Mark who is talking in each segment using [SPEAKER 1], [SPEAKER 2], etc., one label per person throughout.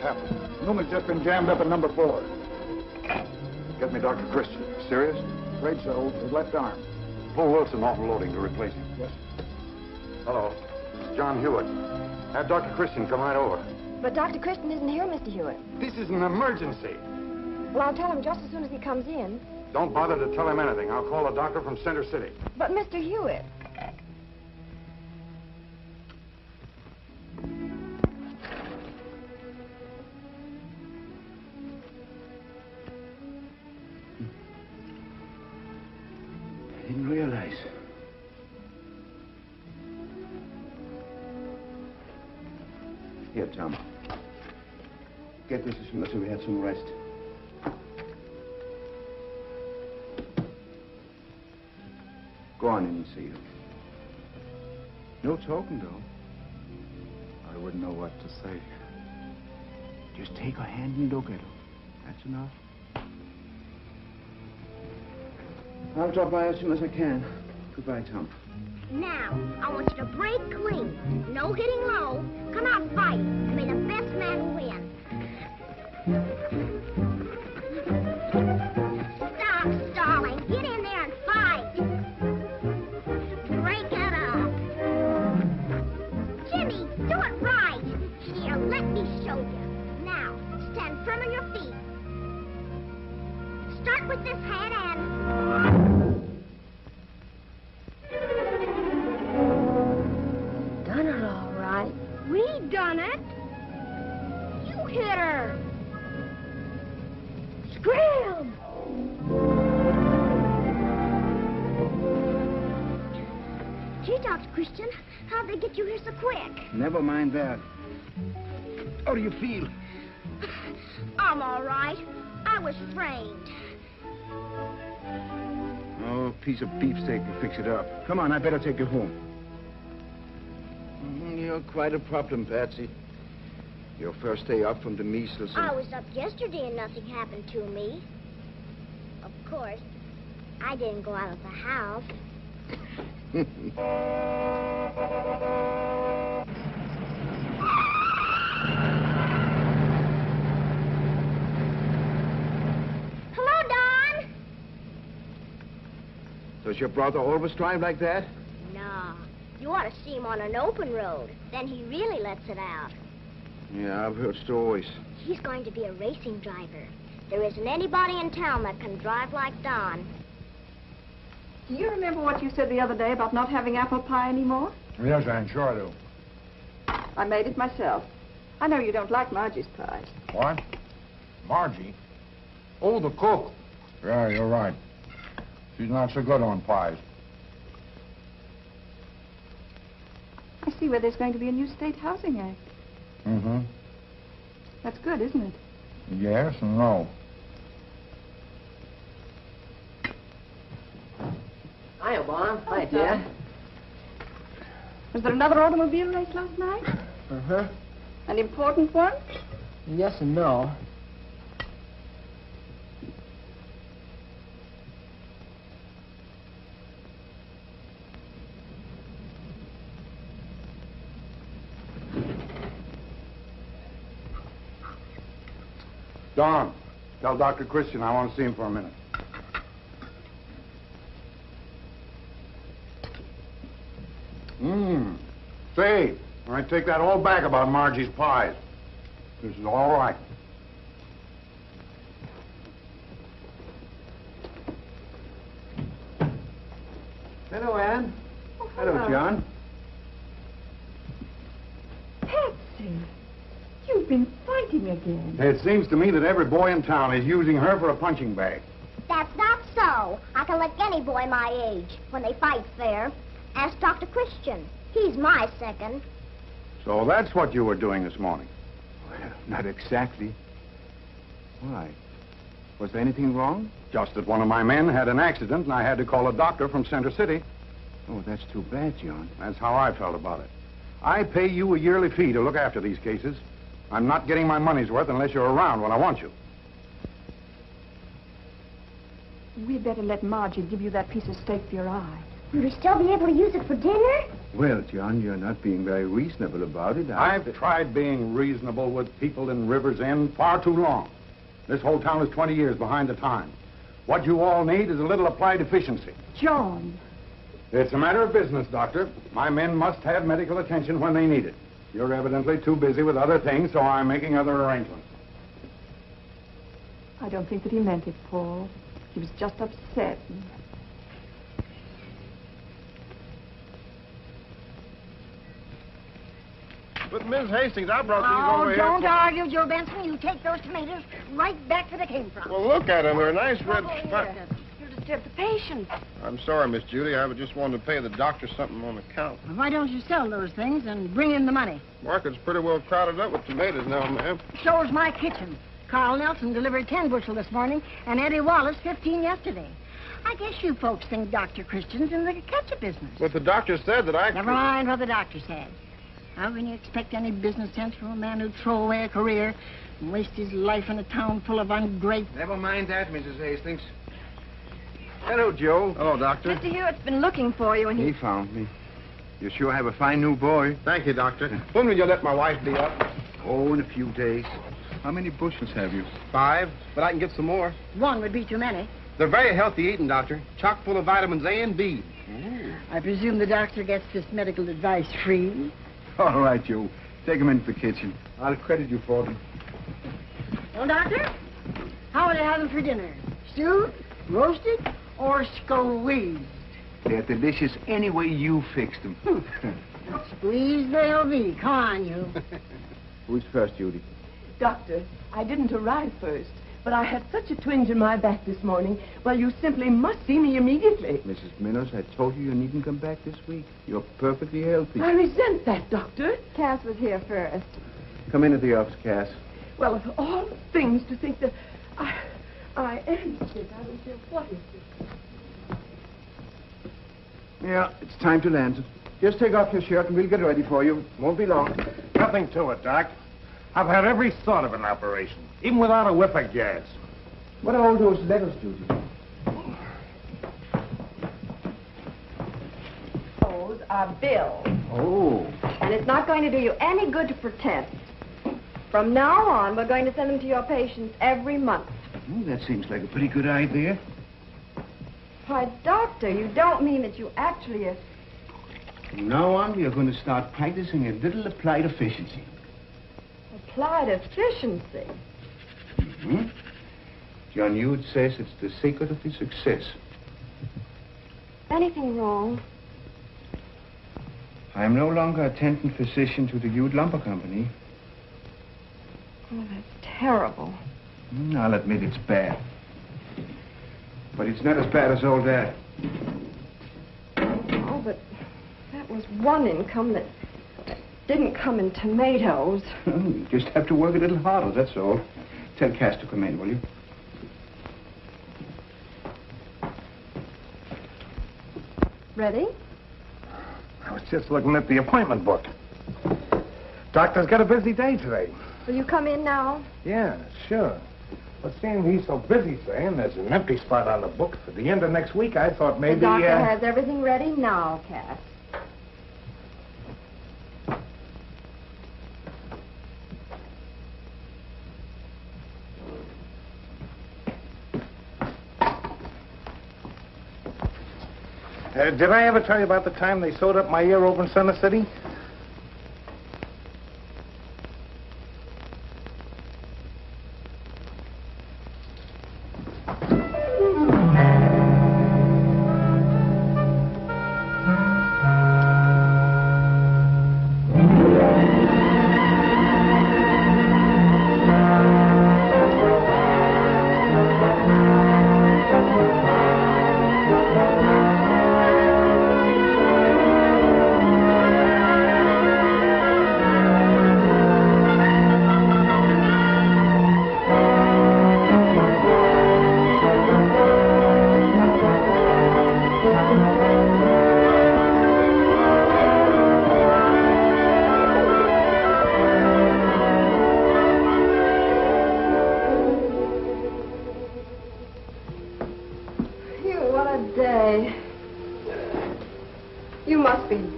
[SPEAKER 1] happened? Newman's just been jammed up in number 4. Get me Dr. Christian.
[SPEAKER 2] Serious?
[SPEAKER 1] Afraid so. His left arm.
[SPEAKER 2] Pull Wilson off the loading to replace him.
[SPEAKER 1] Yes.
[SPEAKER 2] Hello. This is John Hewitt. Have Dr. Christian come right over.
[SPEAKER 3] But Dr. Christian isn't here, Mr. Hewitt.
[SPEAKER 2] This is an emergency.
[SPEAKER 3] Well, I'll tell him just as soon as he comes in.
[SPEAKER 2] Don't bother to tell him anything. I'll call a doctor from Center City.
[SPEAKER 3] But Mr. Hewitt.
[SPEAKER 4] I didn't realize. Here, Tom. Get this as soon as we had some rest. Go on in and see her. No talking, though.
[SPEAKER 1] I wouldn't know what to say.
[SPEAKER 4] Just take her hand and look at her. That's enough. I'll drop by as soon as I can. Goodbye, Tom.
[SPEAKER 5] Now, I want you to break clean. No hitting low. Come out and fight. And may the best man win. Stop stalling. Get in there and fight. Break it up. Jimmy, do it right. Here, let me show you. Now, stand firm on your feet. Start with this hand and...
[SPEAKER 3] Done it all right.
[SPEAKER 5] We done it. You hit her. Scram! Gee, Dr. Christian, how'd they get you here so quick?
[SPEAKER 4] Never mind that. How do you feel?
[SPEAKER 5] I'm all right. I was framed.
[SPEAKER 4] Oh, a piece of beefsteak will fix it up. Come on, I better take you home. You're quite a problem, Patsy. Your first day up from the measles and...
[SPEAKER 5] I was up yesterday and nothing happened to me. Of course, I didn't go out of the house. Hello, Don.
[SPEAKER 4] Does your brother always drive like that?
[SPEAKER 5] No. You ought to see him on an open road. Then he really lets it out.
[SPEAKER 4] Yeah, I've heard stories.
[SPEAKER 5] He's going to be a racing driver. There isn't anybody in town that can drive like Don.
[SPEAKER 3] Do you remember what you said the other day about not having apple pie anymore?
[SPEAKER 1] Yes, Ann, sure I do.
[SPEAKER 3] I made it myself. I know you don't like Margie's pies.
[SPEAKER 1] What? Margie? Oh, the cook. Yeah, you're right. She's not so good on pies.
[SPEAKER 3] I see where there's going to be a new state housing act.
[SPEAKER 1] Mm-hmm.
[SPEAKER 3] That's good, isn't it?
[SPEAKER 1] Yes and no.
[SPEAKER 6] Hiya, Bon. Hi, dear.
[SPEAKER 3] Was there another automobile race last night?
[SPEAKER 6] Uh-huh.
[SPEAKER 3] An important one?
[SPEAKER 6] Yes and no.
[SPEAKER 2] Don, tell Dr. Christian I want to see him for a minute. Say, I take that all back about Margie's pies. This is all right.
[SPEAKER 4] Hello, Ann.
[SPEAKER 3] Oh,
[SPEAKER 4] Hello, John.
[SPEAKER 3] Patsy, you've been fighting again.
[SPEAKER 2] It seems to me that every boy in town is using her for a punching bag.
[SPEAKER 5] That's not so. I can lick any boy my age when they fight fair. Ask Dr. Christian. He's my second.
[SPEAKER 2] So that's what you were doing this morning.
[SPEAKER 4] Well, not exactly. Why? Was there anything wrong?
[SPEAKER 2] Just that one of my men had an accident and I had to call a doctor from Center City.
[SPEAKER 4] Oh, that's too bad, John.
[SPEAKER 2] That's how I felt about it. I pay you a yearly fee to look after these cases. I'm not getting my money's worth unless you're around when I want you.
[SPEAKER 3] We'd better let Margie give you that piece of steak for your eye.
[SPEAKER 5] Will you still be able to use it for dinner?
[SPEAKER 4] Well, John, you're not being very reasonable about it.
[SPEAKER 2] I've tried being reasonable with people in River's End far too long. This whole town is 20 years behind the time. What you all need is a little applied efficiency.
[SPEAKER 3] John.
[SPEAKER 2] It's a matter of business, Doctor. My men must have medical attention when they need it. You're evidently too busy with other things, so I'm making other arrangements.
[SPEAKER 3] I don't think that he meant it, Paul. He was just upset.
[SPEAKER 7] But, Miss Hastings, I brought these over here.
[SPEAKER 5] Don't argue, Joe Benson. You take those tomatoes right back where they came from.
[SPEAKER 7] Well, look at them. They're nice red...
[SPEAKER 3] You disturbed the patient.
[SPEAKER 7] I'm sorry, Miss Judy. I just wanted to pay the doctor something on account.
[SPEAKER 8] Why don't you sell those things and bring in the money?
[SPEAKER 7] Market's pretty well crowded up with tomatoes now, ma'am.
[SPEAKER 8] So's my kitchen. Carl Nelson delivered 10 bushel this morning, and Eddie Wallace 15 yesterday. I guess you folks think Dr. Christian's in the ketchup business.
[SPEAKER 7] But the doctor said that I...
[SPEAKER 8] Never mind what the doctor said. How can you expect any business sense from a man who'd throw away a career and waste his life in a town full of ungrateful...
[SPEAKER 4] Never mind that, Mrs. Hastings. Hello, Joe.
[SPEAKER 7] Hello, Doctor.
[SPEAKER 3] Mr. Hewitt's been looking for you, and
[SPEAKER 4] He found me. You sure have a fine new boy.
[SPEAKER 7] Thank you, Doctor. When will you let my wife be up?
[SPEAKER 4] Oh, in a few days. How many bushels have you?
[SPEAKER 7] 5, but I can get some more.
[SPEAKER 8] One would be too many.
[SPEAKER 7] They're very healthy eating, Doctor. Chock full of vitamins A and B.
[SPEAKER 8] I presume the doctor gets this medical advice free.
[SPEAKER 4] All right, Joe. Take them into the kitchen. I'll credit you for them.
[SPEAKER 8] Well, doctor, how would you have them for dinner? Stewed, roasted, or squeezed?
[SPEAKER 4] They're delicious any way you fix them.
[SPEAKER 8] Squeezed they'll be. Come on, you.
[SPEAKER 4] Who's first, Judy?
[SPEAKER 9] Doctor, I didn't arrive first, but I had such a twinge in my back this morning. Well, you simply must see me immediately.
[SPEAKER 4] Mrs. Minners, I told you needn't come back this week. You're perfectly healthy.
[SPEAKER 9] I resent that, Doctor.
[SPEAKER 3] Cass was here first.
[SPEAKER 4] Come into the office, Cass.
[SPEAKER 9] Well, of all things to think that I am sick. I don't care what is it.
[SPEAKER 4] Yeah, it's time to land. Just take off your shirt and we'll get ready for you. Won't be long.
[SPEAKER 1] Nothing to it, Doc. I've had every sort of an operation, even without a whiff of gas.
[SPEAKER 4] What are all those letters, Judy?
[SPEAKER 3] Those are bills.
[SPEAKER 4] Oh.
[SPEAKER 3] And it's not going to do you any good to pretend. From now on, we're going to send them to your patients every month.
[SPEAKER 4] That seems like a pretty good idea.
[SPEAKER 3] Why, Doctor, you don't mean that you actually...
[SPEAKER 4] From now on, we are going to start practicing a little applied efficiency.
[SPEAKER 3] Applied efficiency.
[SPEAKER 4] Mm-hmm. John Hewett says it's the secret of his success.
[SPEAKER 3] Anything wrong?
[SPEAKER 4] I am no longer attendant physician to the Hewett Lumber Company.
[SPEAKER 3] Oh, that's terrible.
[SPEAKER 4] I'll admit it's bad. But it's not as bad as all that.
[SPEAKER 3] Oh, but that was one income that didn't come in tomatoes.
[SPEAKER 4] You just have to work a little harder, that's all. Tell Cass to come in, will you?
[SPEAKER 3] Ready?
[SPEAKER 1] I was just looking at the appointment book. Doctor's got a busy day today.
[SPEAKER 3] Will you come in now?
[SPEAKER 1] Yeah, sure. But seeing he's so busy saying there's an empty spot on the book for the end of next week, I thought maybe...
[SPEAKER 3] The doctor has everything ready now, Cass.
[SPEAKER 1] Did I ever tell you about the time they sewed up my ear over in Center City?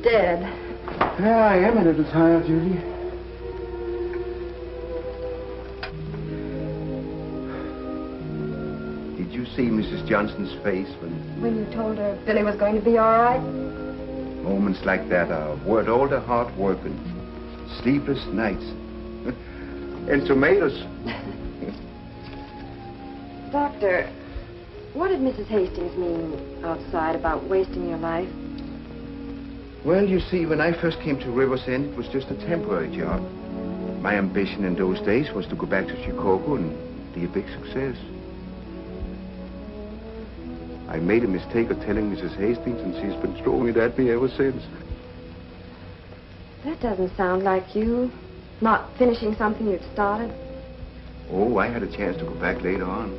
[SPEAKER 3] dead.
[SPEAKER 4] Yeah, I am a little tired, Judy. Did you see Mrs. Johnson's face
[SPEAKER 3] When you told her Billy was going to be all right?
[SPEAKER 4] moments like that are worth all the hard work and sleepless nights? And tomatoes.
[SPEAKER 3] Doctor, what did Mrs. Hastings mean outside about wasting your life?
[SPEAKER 4] Well, you see, when I first came to River's End, it was just a temporary job. My ambition in those days was to go back to Chicago and be a big success. I made a mistake of telling Mrs. Hastings, and she's been throwing it at me ever since.
[SPEAKER 3] That doesn't sound like you. Not finishing something you've started.
[SPEAKER 4] Oh, I had a chance to go back later on.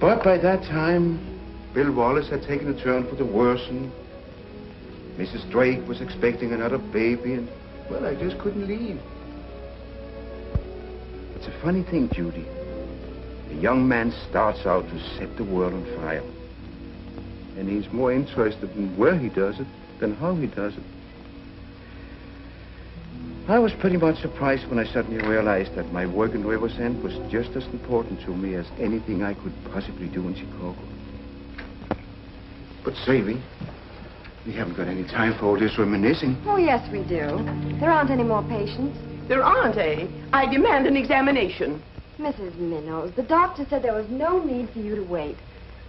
[SPEAKER 4] But by that time, Bill Wallace had taken a turn for the worse, and Mrs. Drake was expecting another baby, and, well, I just couldn't leave. It's a funny thing, Judy. A young man starts out to set the world on fire. And he's more interested in where he does it than how he does it. I was pretty much surprised when I suddenly realized that my work in River's End was just as important to me as anything I could possibly do in Chicago. But Sadie, we haven't got any time for all this reminiscing.
[SPEAKER 3] Oh, yes, we do. There aren't any more patients.
[SPEAKER 9] There aren't, eh? I demand an examination.
[SPEAKER 3] Mrs. Minnows, the doctor said there was no need for you to wait.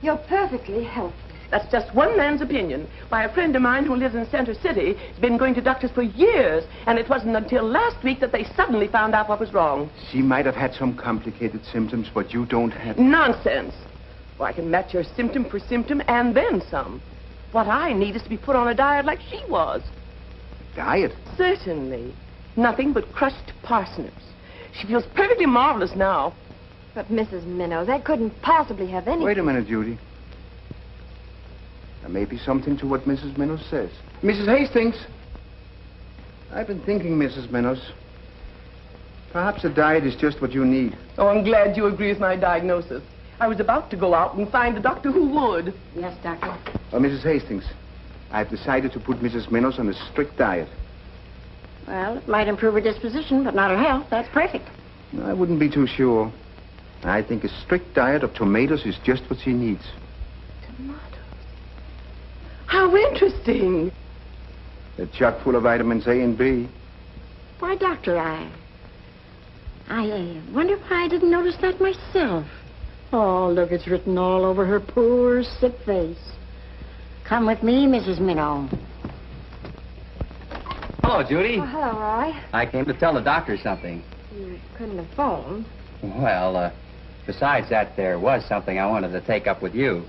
[SPEAKER 3] You're perfectly healthy.
[SPEAKER 9] That's just one man's opinion by a friend of mine who lives in Center City. He's been going to doctors for years, and it wasn't until last week that they suddenly found out what was wrong.
[SPEAKER 4] She might have had some complicated symptoms, but you don't have...
[SPEAKER 9] Nonsense. Well, I can match your symptom for symptom and then some. What I need is to be put on a diet like she was.
[SPEAKER 4] Diet?
[SPEAKER 9] Certainly. Nothing but crushed parsnips. She feels perfectly marvelous now.
[SPEAKER 3] But, Mrs. Minnows, that couldn't possibly have any...
[SPEAKER 4] Wait a minute, Judy. There may be something to what Mrs. Minnows says. Mrs. Hastings! I've been thinking, Mrs. Minnows. Perhaps a diet is just what you need.
[SPEAKER 9] Oh, I'm glad you agree with my diagnosis. I was about to go out and find a doctor who would.
[SPEAKER 8] Yes, Doctor.
[SPEAKER 4] Mrs. Hastings, I've decided to put Mrs. Minnows on a strict diet.
[SPEAKER 8] Well, it might improve her disposition, but not her health. That's perfect.
[SPEAKER 4] I wouldn't be too sure. I think a strict diet of tomatoes is just what she needs.
[SPEAKER 9] Tomatoes? How interesting.
[SPEAKER 4] They're chock full of vitamins A and B.
[SPEAKER 8] Why, Doctor, I wonder why I didn't notice that myself. Oh, look, it's written all over her poor, sick face. Come with me, Mrs. Minnow.
[SPEAKER 6] Hello, Judy.
[SPEAKER 3] Oh, hello, Roy.
[SPEAKER 6] I came to tell the doctor something.
[SPEAKER 3] You couldn't have phoned.
[SPEAKER 6] Well, besides that, there was something I wanted to take up with you.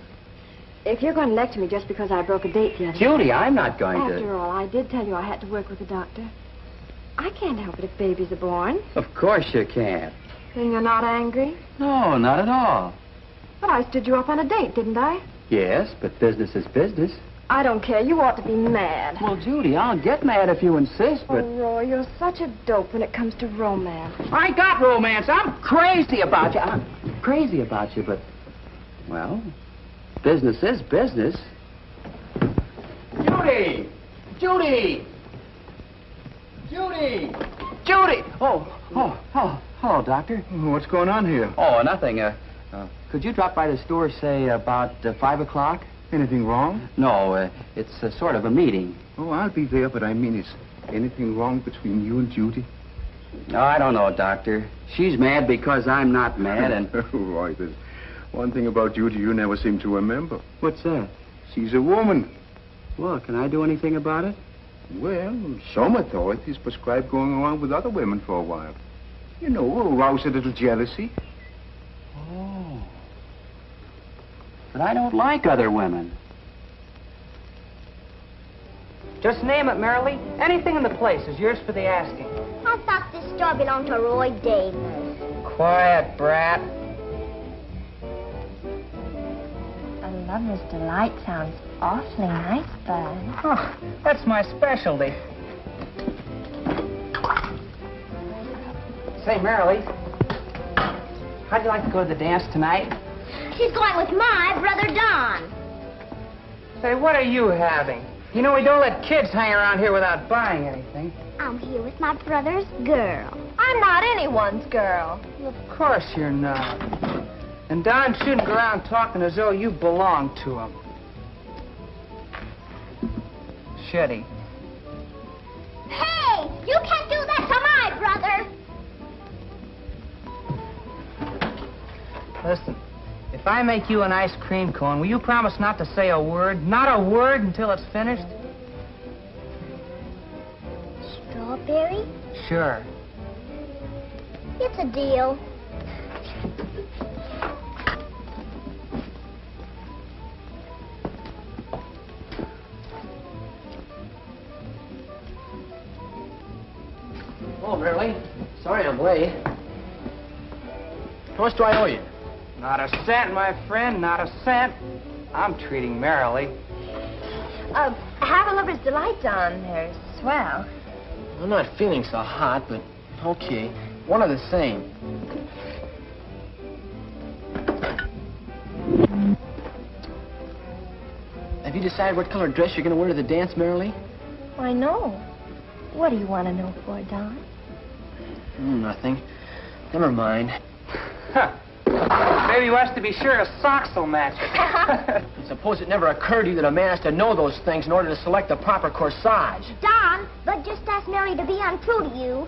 [SPEAKER 3] If you're going to lecture me just because I broke a date the other
[SPEAKER 6] Judy, I'm not going
[SPEAKER 3] After
[SPEAKER 6] to...
[SPEAKER 3] all, I did tell you I had to work with the doctor. I can't help it if babies are born.
[SPEAKER 6] Of course you can't.
[SPEAKER 3] Then you're not angry?
[SPEAKER 6] No, not at all.
[SPEAKER 3] But I stood you up on a date, didn't I?
[SPEAKER 6] Yes, but business is business.
[SPEAKER 3] I don't care. You ought to be mad.
[SPEAKER 6] Well, Judy, I'll get mad if you insist, but...
[SPEAKER 3] Oh, Roy, you're such a dope when it comes to romance.
[SPEAKER 6] I got romance. I'm crazy about you. I'm crazy about you, but... Well, business is business. Judy! Judy! Judy! Judy! Oh, hello, Doctor.
[SPEAKER 4] What's going on here?
[SPEAKER 6] Oh, nothing. Could you drop by the store, say, about 5 o'clock?
[SPEAKER 4] Anything wrong?
[SPEAKER 6] No, it's sort of a meeting.
[SPEAKER 4] Oh, I'll be there, but I mean, is anything wrong between you and Judy?
[SPEAKER 6] No, I don't know, Doctor. She's mad because I'm not mad, and...
[SPEAKER 4] Right, there's one thing about Judy you never seem to remember.
[SPEAKER 6] What's that?
[SPEAKER 4] She's a woman.
[SPEAKER 6] Well, can I do anything about it?
[SPEAKER 4] Well, some authorities prescribe going around with other women for a while. You know, arouse a little jealousy.
[SPEAKER 6] Oh. But I don't like other women.
[SPEAKER 10] Just name it, Marilee. Anything in the place is yours for the asking.
[SPEAKER 5] I thought this store belonged to Roy Davis.
[SPEAKER 10] Quiet, brat.
[SPEAKER 5] A lover's delight sounds awfully nice, Bud.
[SPEAKER 10] Oh, that's my specialty. Say, Marilee, how'd you like to go to the dance tonight?
[SPEAKER 5] She's going with my brother Don.
[SPEAKER 10] Say, what are you having? You know we don't let kids hang around here without buying anything.
[SPEAKER 5] I'm here with my brother's girl. I'm not anyone's girl.
[SPEAKER 10] Of course you're not. And Don shouldn't go around talking as though you belong to him. Should he?
[SPEAKER 5] Hey, you can't do that to my brother.
[SPEAKER 10] Listen, if I make you an ice cream cone, will you promise not to say a word? Not a word until it's finished?
[SPEAKER 5] Strawberry?
[SPEAKER 10] Sure.
[SPEAKER 5] It's a deal.
[SPEAKER 6] Oh, Merle. Sorry I'm late. How much do I owe you?
[SPEAKER 10] Not a cent, my friend, not a cent. I'm treating merrily.
[SPEAKER 3] Have a lover's delight on. They're swell.
[SPEAKER 6] I'm not feeling so hot, but okay. One of the same. Have you decided what color dress you're going to wear to the dance, Merrily?
[SPEAKER 3] Why, no. What do you want to know for, Don?
[SPEAKER 6] Nothing. Never mind.
[SPEAKER 10] Huh. Baby wants to be sure his socks will match it.
[SPEAKER 6] Suppose it never occurred to you that a man has to know those things in order to select the proper corsage.
[SPEAKER 5] Don, but just ask Mary to be untrue to you.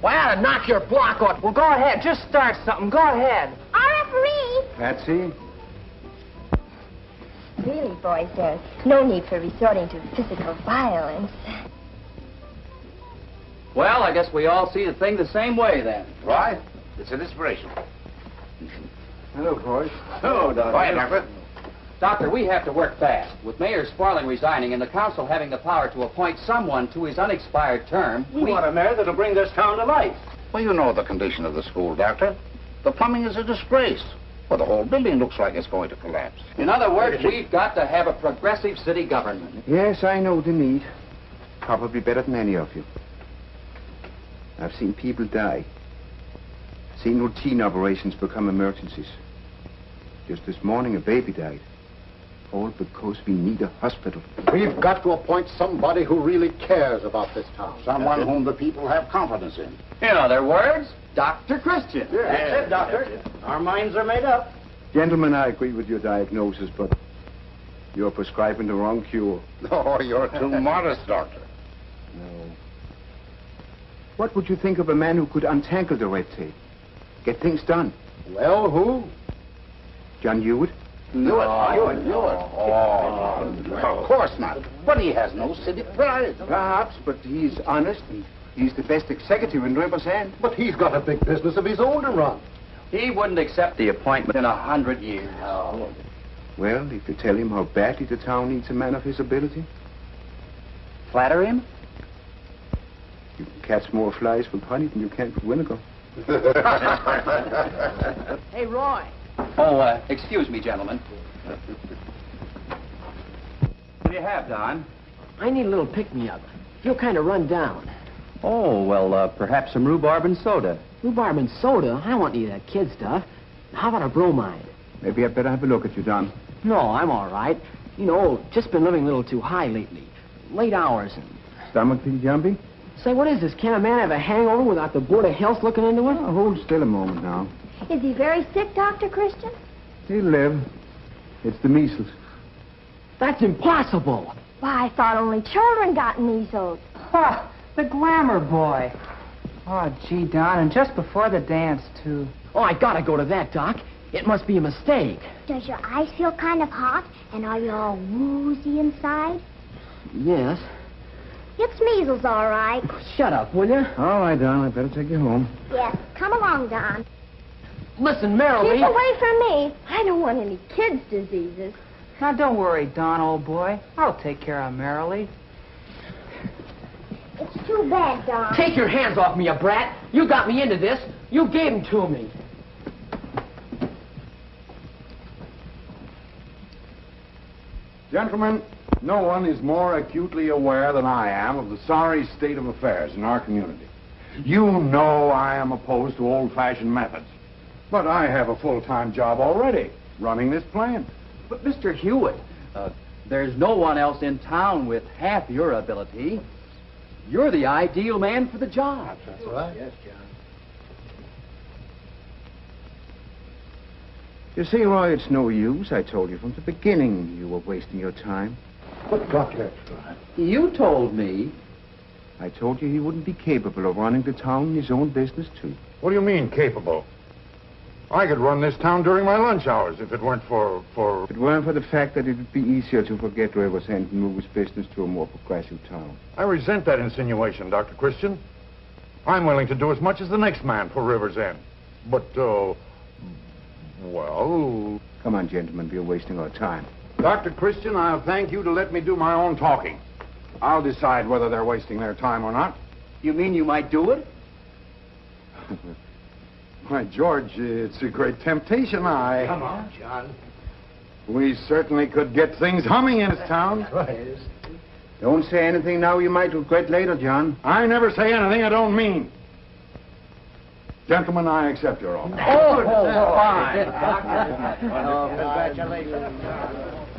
[SPEAKER 6] Why, I ought to knock your block off.
[SPEAKER 10] Well, go ahead. Just start something. Go ahead.
[SPEAKER 5] Our referee.
[SPEAKER 2] Patsy?
[SPEAKER 3] Really, boys, there's no need for resorting to physical violence.
[SPEAKER 6] Well, I guess we all see the thing the same way, then.
[SPEAKER 4] Right? It's an inspiration.
[SPEAKER 2] Hello, boys.
[SPEAKER 4] Hello, Doctor. Quiet, Doctor.
[SPEAKER 6] Doctor, we have to work fast. With Mayor Sparling resigning and the council having the power to appoint someone to his unexpired term,
[SPEAKER 2] We want a mayor that'll bring this town to life.
[SPEAKER 1] Well, you know the condition of the school, Doctor. The plumbing is a disgrace. Well, the whole building looks like it's going to collapse.
[SPEAKER 6] In other words, we've got to have a progressive city government.
[SPEAKER 4] Yes, I know the need. Probably better than any of you. I've seen people die. Seen routine operations become emergencies. Just this morning, a baby died. All because we need a hospital.
[SPEAKER 1] We've got to appoint somebody who really cares about this town. Someone whom the people have confidence in.
[SPEAKER 6] In other words, Dr. Christian.
[SPEAKER 1] That's it, Doctor.
[SPEAKER 10] Our minds are made up.
[SPEAKER 4] Gentlemen, I agree with your diagnosis, but you're prescribing the wrong cure.
[SPEAKER 1] Oh, you're too modest, Doctor.
[SPEAKER 4] No. What would you think of a man who could untangle the red tape? Get things done.
[SPEAKER 1] Well, who?
[SPEAKER 4] John Hewitt?
[SPEAKER 1] Hewitt. Oh, of course not. But he has no city pride.
[SPEAKER 4] Perhaps, but he's honest and he's the best executive in River's End.
[SPEAKER 1] But he's got a big business of his own to run.
[SPEAKER 6] He wouldn't accept the appointment in 100 years.
[SPEAKER 1] Oh.
[SPEAKER 4] Well, if you tell him how badly the town needs a man of his ability,
[SPEAKER 10] Flatter him?
[SPEAKER 4] you can catch more flies with honey than you can with vinegar.
[SPEAKER 10] Hey, Roy.
[SPEAKER 6] Oh, excuse me, gentlemen. What do you have, Don?
[SPEAKER 9] I need a little pick-me-up. Feel kind of run down.
[SPEAKER 6] Oh, well, perhaps some rhubarb and soda.
[SPEAKER 9] Rhubarb and soda? I don't want any of that kid stuff. How about a bromide?
[SPEAKER 4] Maybe I'd better have a look at you, Don.
[SPEAKER 9] No, I'm all right. You know, just been living a little too high lately. Late hours and...
[SPEAKER 4] Stomach feel jumpy?
[SPEAKER 9] Say, what is this? Can a man have a hangover without the Board of Health looking into it?
[SPEAKER 4] Oh, hold still a moment now.
[SPEAKER 3] Is he very sick, Dr. Christian?
[SPEAKER 4] He'll live. It's the measles.
[SPEAKER 9] That's impossible.
[SPEAKER 3] Why, I thought only children got measles.
[SPEAKER 10] Ha! The glamour boy. Oh, gee, Don, and just before the dance, too.
[SPEAKER 9] Oh, I gotta go to that, Doc. It must be a mistake.
[SPEAKER 5] Does your eyes feel kind of hot? And are you all woozy inside?
[SPEAKER 9] Yes.
[SPEAKER 5] It's measles, all right.
[SPEAKER 9] Shut up, will you?
[SPEAKER 4] All right, Don, I'd better take you home.
[SPEAKER 5] Yes, come along, Don.
[SPEAKER 9] Listen, Merrily.
[SPEAKER 3] Keep away from me. I don't want any kids' diseases.
[SPEAKER 10] Now, don't worry, Don, old boy. I'll take care of Merrily.
[SPEAKER 5] It's too bad, Don.
[SPEAKER 9] Take your hands off me, you brat. You got me into this. You gave them to me.
[SPEAKER 2] Gentlemen, no one is more acutely aware than I am of the sorry state of affairs in our community. You know I am opposed to old-fashioned methods. But I have a full-time job already, running this plant.
[SPEAKER 6] But, Mr. Hewitt, There's no one else in town with half your ability. You're the ideal man for the job.
[SPEAKER 1] That's right.
[SPEAKER 4] Yes, John. You see, Roy, it's no use. I told you from the beginning you were wasting your time.
[SPEAKER 1] But, Doctor,
[SPEAKER 6] You told me.
[SPEAKER 4] I told you he wouldn't be capable of running the town in his own business, too.
[SPEAKER 1] what do you mean, capable? I could run this town during my lunch hours if it weren't for...
[SPEAKER 4] If it weren't for the fact that it would be easier to forget Rivers End and move his business to a more progressive town.
[SPEAKER 1] I resent that insinuation, Dr. Christian. I'm willing to do as much as the next man for Rivers End. But, well...
[SPEAKER 4] Come on, gentlemen, we're wasting our time.
[SPEAKER 2] Dr. Christian, I'll thank you to let me do my own talking. I'll decide whether they're wasting their time or not.
[SPEAKER 6] You mean you might do it?
[SPEAKER 2] Why, George, it's a great temptation.
[SPEAKER 1] Come on, John.
[SPEAKER 2] We certainly could get things humming in this town.
[SPEAKER 1] Right.
[SPEAKER 4] Don't say anything now you might regret later, John.
[SPEAKER 2] I never say anything I don't mean. Gentlemen, I accept your offer.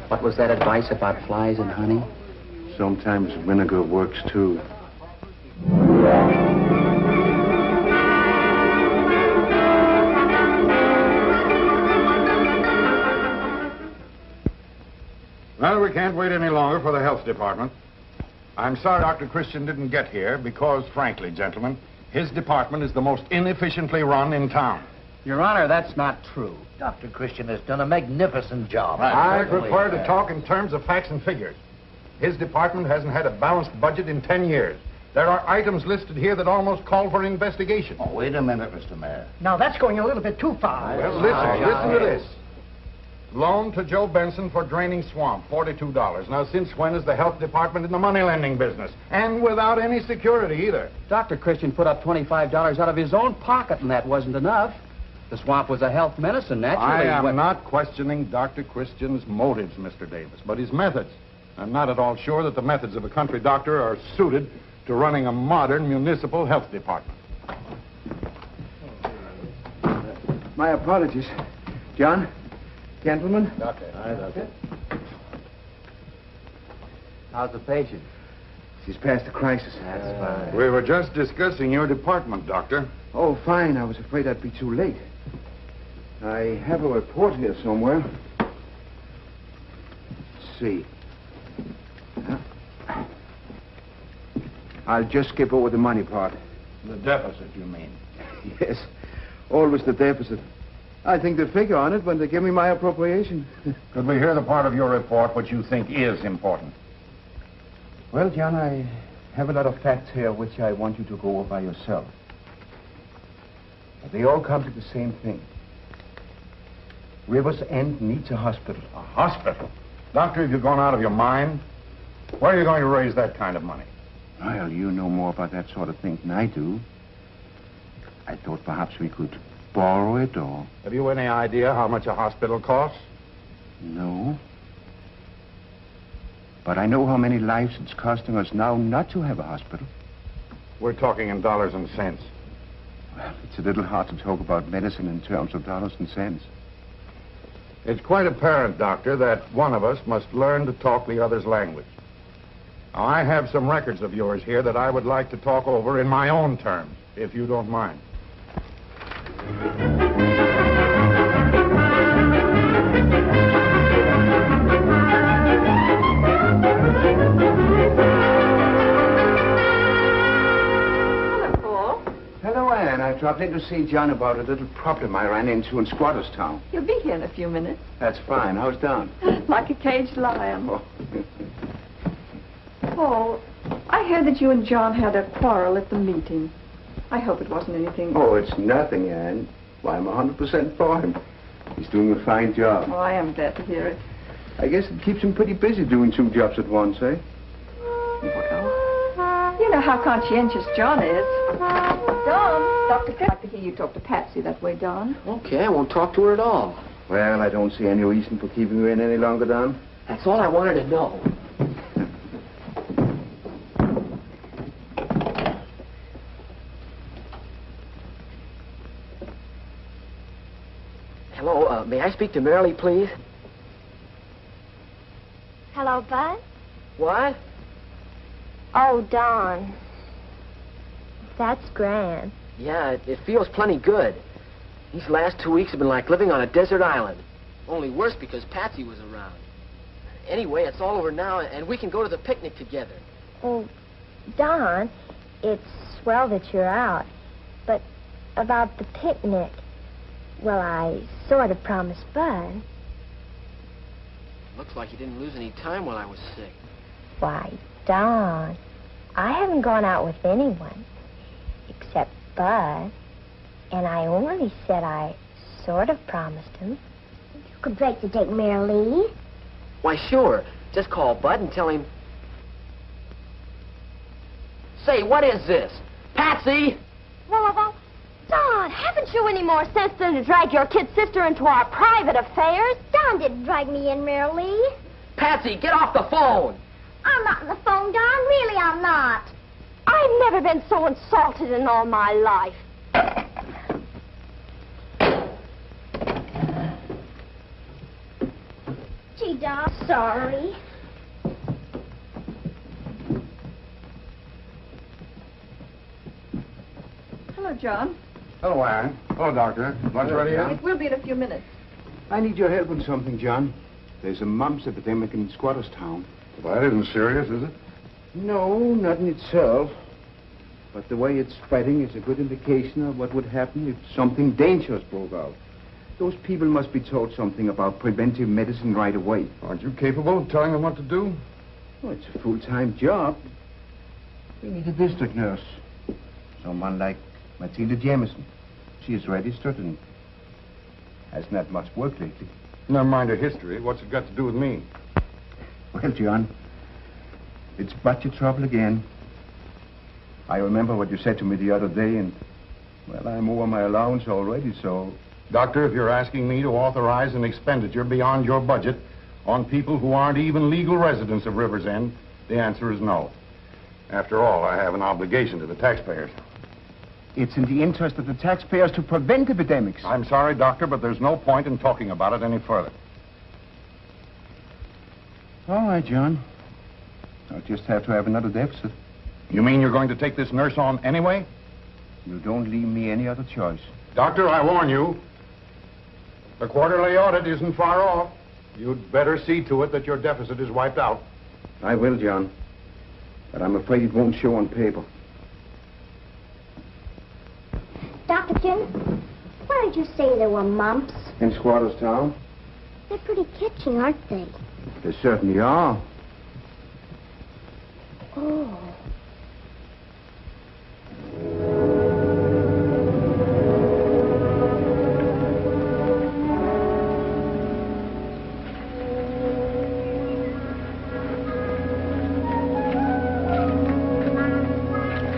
[SPEAKER 6] What was that advice about flies and honey?
[SPEAKER 4] Sometimes vinegar works, too.
[SPEAKER 2] Well, we can't wait any longer for the health department. I'm sorry Dr. Christian didn't get here because, frankly, gentlemen, his department is the most inefficiently run in town.
[SPEAKER 10] Your Honor, that's not true.
[SPEAKER 11] Dr. Christian has done a magnificent job.
[SPEAKER 2] I prefer to talk in terms of facts and figures. His department hasn't had a balanced budget in 10 years. There are items listed here that almost call for investigation.
[SPEAKER 11] Oh, wait a minute, Mr. Mayor.
[SPEAKER 8] Now, that's going a little bit too far.
[SPEAKER 2] Well, listen to this. Loan to Joe Benson for draining swamp, $42. Now, since when is the health department in the money lending business? And without any security either.
[SPEAKER 6] Dr. Christian put up $25 out of his own pocket, and that wasn't enough. The swamp was a health menace, and naturally...
[SPEAKER 2] I am not questioning Dr. Christian's motives, Mr. Davis, but his methods. I'm not at all sure that the methods of a country doctor are suited to running a modern municipal health department.
[SPEAKER 4] My apologies. John? Gentlemen?
[SPEAKER 11] Doctor. Hi, Doctor.
[SPEAKER 6] How's the patient?
[SPEAKER 4] She's past the crisis.
[SPEAKER 6] That's fine.
[SPEAKER 2] We were just discussing your department, Doctor.
[SPEAKER 4] Oh, fine. I was afraid I'd be too late. I have a report here somewhere. Let's see. I'll just skip over the money part.
[SPEAKER 2] The deficit, you mean?
[SPEAKER 4] Yes. Always the deficit. I think they figure on it when they give me my appropriation.
[SPEAKER 2] Could we hear the part of your report which you think is important?
[SPEAKER 4] Well, John, I have a lot of facts here which I want you to go over by yourself. They all come to the same thing. Rivers End needs a hospital.
[SPEAKER 2] A hospital? Doctor, have you gone out of your mind? Where are you going to raise that kind of money?
[SPEAKER 4] Well, you know more about that sort of thing than I do. I thought perhaps we could borrow it or...
[SPEAKER 2] Have you any idea how much a hospital costs?
[SPEAKER 4] No. But I know how many lives it's costing us now not to have a hospital.
[SPEAKER 2] We're talking in dollars and cents.
[SPEAKER 4] Well, it's a little hard to talk about medicine in terms of dollars and cents.
[SPEAKER 2] It's quite apparent, Doctor, that one of us must learn to talk the other's language. Now, I have some records of yours here that I would like to talk over in my own terms, if you don't mind.
[SPEAKER 4] Hello, Anne. I dropped in to see John about a little problem I ran into in Squatterstown.
[SPEAKER 9] He'll be here in a few minutes.
[SPEAKER 4] That's fine. How's Don?
[SPEAKER 9] Like a caged lion.
[SPEAKER 4] Oh.
[SPEAKER 9] Paul, I heard that you and John had a quarrel at the meeting. I hope it wasn't anything...
[SPEAKER 4] Oh, it's nothing, Anne. Why, I'm 100% for him. He's doing a fine job.
[SPEAKER 9] Oh, I am glad to hear it.
[SPEAKER 4] I guess it keeps him pretty busy doing two jobs at once, eh?
[SPEAKER 9] Well, you know how conscientious John is. Don, Dr. I'd like to hear you talk to Patsy that way, Don.
[SPEAKER 6] Okay, I won't talk to her at all.
[SPEAKER 4] Well, I don't see any reason for keeping you in any longer, Don.
[SPEAKER 6] That's all I wanted to know.
[SPEAKER 12] Hello, may I speak to Marilee, please?
[SPEAKER 5] Hello, Hello, Bud.
[SPEAKER 12] What?
[SPEAKER 5] Oh, Don. That's grand.
[SPEAKER 12] Yeah, it feels plenty good. These last 2 weeks have been like living on a desert island. Only worse because Patsy was around. Anyway, it's all over now, and we can go to the picnic together.
[SPEAKER 5] Oh, Don, it's swell that you're out. But about the picnic, well, I sort of promised Bud.
[SPEAKER 12] Looks like you didn't lose any time while I was sick.
[SPEAKER 5] Why, Don, I haven't gone out with anyone except Bud. And I only said I sort of promised him. You could break the date, Mary Lee.
[SPEAKER 12] Why, sure. Just call Bud and tell him... Say, what is this? Patsy!
[SPEAKER 5] Well, Don, haven't you any more sense than to drag your kid sister into our private affairs? Don didn't drag me in, Mary Lee.
[SPEAKER 12] Patsy, get off the phone!
[SPEAKER 5] I'm not on the phone, Don. Really, I'm not. I've never been so insulted in all my life. Gee, Don, sorry.
[SPEAKER 3] Hello, John.
[SPEAKER 4] Hello, Anne. Hello, Doctor. Lunch ready yet?
[SPEAKER 3] It will be in a few minutes.
[SPEAKER 4] I need your help with something, John. There's a mumps epidemic in Squatterstown.
[SPEAKER 2] Well, that isn't serious, is it?
[SPEAKER 4] No, not in itself. But the way it's spreading is a good indication of what would happen if something dangerous broke out. Those people must be taught something about preventive medicine right away.
[SPEAKER 2] Aren't you capable of telling them what to do?
[SPEAKER 4] Well, it's a full-time job. We need a district nurse. Someone like Matilda Jameson. She is registered and hasn't had much work lately.
[SPEAKER 2] Never mind her history. What's it got to do with me?
[SPEAKER 4] Well, John, it's budget trouble again. I remember what you said to me the other day, and, well, I'm over my allowance already, so...
[SPEAKER 2] Doctor, if you're asking me to authorize an expenditure beyond your budget on people who aren't even legal residents of River's End, the answer is no. After all, I have an obligation to the taxpayers.
[SPEAKER 4] It's in the interest of the taxpayers to prevent epidemics.
[SPEAKER 2] I'm sorry, Doctor, but there's no point in talking about it any further.
[SPEAKER 4] All right, John. I'll just have to have another deficit.
[SPEAKER 2] You mean you're going to take this nurse on anyway?
[SPEAKER 4] You don't leave me any other choice.
[SPEAKER 2] Doctor, I warn you. The quarterly audit isn't far off. You'd better see to it that your deficit is wiped out.
[SPEAKER 4] I will, John. But I'm afraid it won't show on paper.
[SPEAKER 5] Dr. Jim, where did you say there were mumps?
[SPEAKER 4] In Squatterstown?
[SPEAKER 5] They're pretty catching, aren't they?
[SPEAKER 4] They certainly are.
[SPEAKER 5] Oh.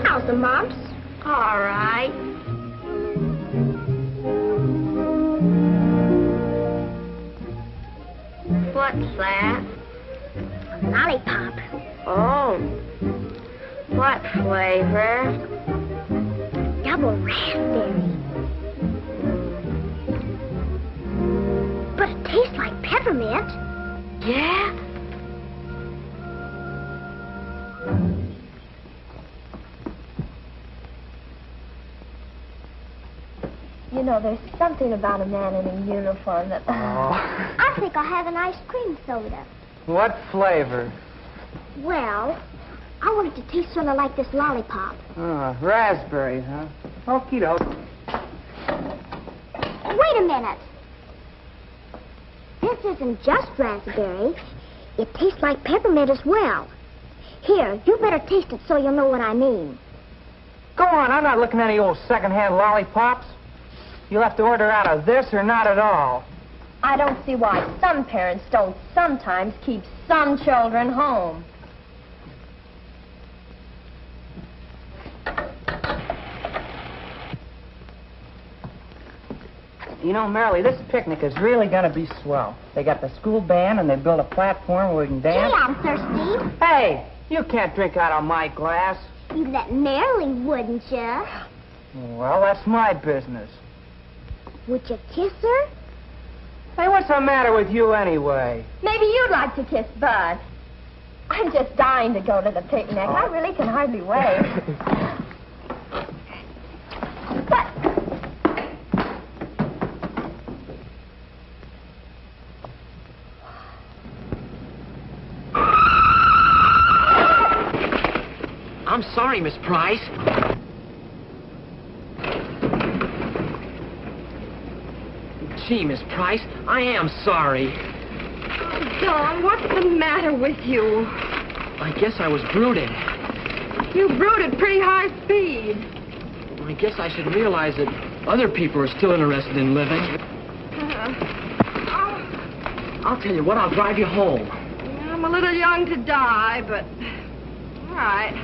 [SPEAKER 5] How's the mumps? All right. What's that? A lollipop. Oh. What flavor? Double raspberry. But it tastes like peppermint. Yeah? You know, there's something about a man in a uniform that... I think I'll have an ice cream soda.
[SPEAKER 10] What flavor?
[SPEAKER 5] Well, I want it to taste sort of like this lollipop.
[SPEAKER 10] Raspberry, huh? Okie doke.
[SPEAKER 5] Wait a minute. This isn't just raspberry. It tastes like peppermint as well. Here, you better taste it so you'll know what I mean.
[SPEAKER 10] Go on, I'm not looking at any old second-hand lollipops. You'll have to order out of this or not at all.
[SPEAKER 3] I don't see why some parents don't sometimes keep some children home.
[SPEAKER 10] You know, Marilee, this picnic is really going to be swell. They got the school band, and they built a platform where we can dance.
[SPEAKER 5] Gee, I'm thirsty.
[SPEAKER 10] Hey, you can't drink out of my glass.
[SPEAKER 5] You'd let Marilyn, wouldn't you?
[SPEAKER 10] Well, that's my business.
[SPEAKER 5] Would you kiss her?
[SPEAKER 10] Hey, what's the matter with you anyway?
[SPEAKER 3] Maybe you'd like to kiss Bud.
[SPEAKER 5] I'm just dying to go to the picnic. I really can hardly wait. But...
[SPEAKER 12] I'm sorry, Miss Price. Gee, Miss Price, I am sorry.
[SPEAKER 3] Don, what's the matter with you?
[SPEAKER 12] I guess I was brooding.
[SPEAKER 3] You brood at pretty high speed.
[SPEAKER 12] I guess I should realize that other people are still interested in living. I'll tell you what, I'll drive you home.
[SPEAKER 3] I'm a little young to die, but... All right.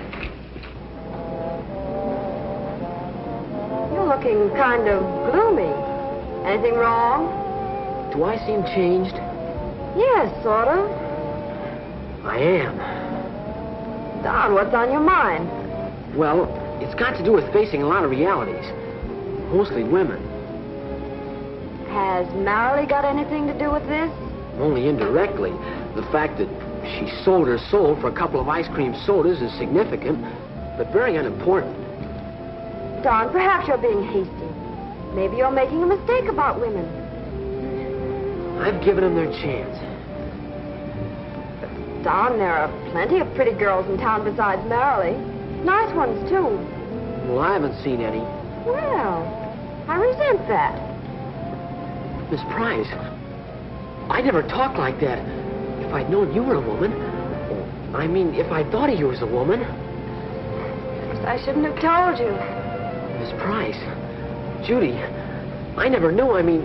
[SPEAKER 3] You're looking kind of gloomy. Anything wrong?
[SPEAKER 12] Do I seem changed?
[SPEAKER 3] Yes, sort of.
[SPEAKER 12] I am.
[SPEAKER 3] Don, what's on your mind?
[SPEAKER 12] Well, it's got to do with facing a lot of realities. Mostly women.
[SPEAKER 3] Has Marilee got anything to do with this?
[SPEAKER 12] Only indirectly. The fact that she sold her soul for a couple of ice cream sodas is significant, but very unimportant.
[SPEAKER 3] Don, perhaps you're being hasty. Maybe you're making a mistake about women.
[SPEAKER 12] I've given them their chance.
[SPEAKER 3] Don, there are plenty of pretty girls in town besides Marilee. Nice ones, too.
[SPEAKER 12] Well, I haven't seen any.
[SPEAKER 3] Well, I resent that.
[SPEAKER 12] Miss Price, I never talked like that. If I'd known you were a woman, I mean, if I thought of you as a woman.
[SPEAKER 3] I shouldn't have told you.
[SPEAKER 12] Miss Price, Judy, I never knew. I mean,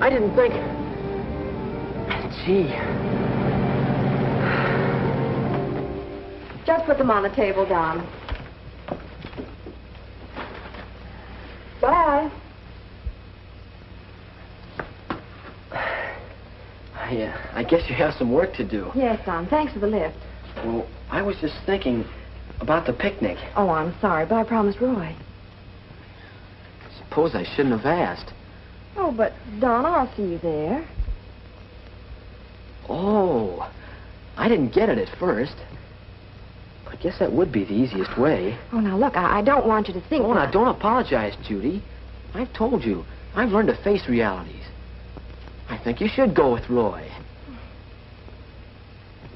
[SPEAKER 12] I didn't think... Gee.
[SPEAKER 3] Just put them on the table, Don. Bye.
[SPEAKER 12] I guess you have some work to do.
[SPEAKER 3] Yes, Don. Thanks for the lift.
[SPEAKER 12] Well, I was just thinking about the picnic.
[SPEAKER 3] Oh, I'm sorry, but I promised Roy.
[SPEAKER 12] Suppose I shouldn't have asked.
[SPEAKER 3] Oh, but, Don, I'll see you there.
[SPEAKER 12] Oh, I didn't get it at first. I guess that would be the easiest way.
[SPEAKER 3] Oh, now, look, I don't want you to think
[SPEAKER 12] Oh,
[SPEAKER 3] that...
[SPEAKER 12] now, don't apologize, Judy. I've told you. I've learned to face realities. I think you should go with Roy.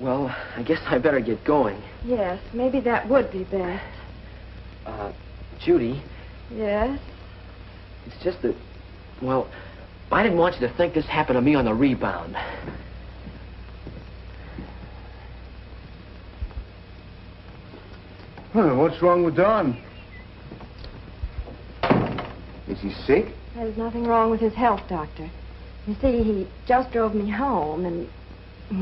[SPEAKER 12] Well, I guess I better get going.
[SPEAKER 3] Yes, maybe that would be best.
[SPEAKER 12] Judy.
[SPEAKER 3] Yes?
[SPEAKER 12] It's just that, well, I didn't want you to think this happened to me on the rebound.
[SPEAKER 4] What's wrong with Don? Is he sick?
[SPEAKER 3] There's nothing wrong with his health, Doctor. You see, he just drove me home, and,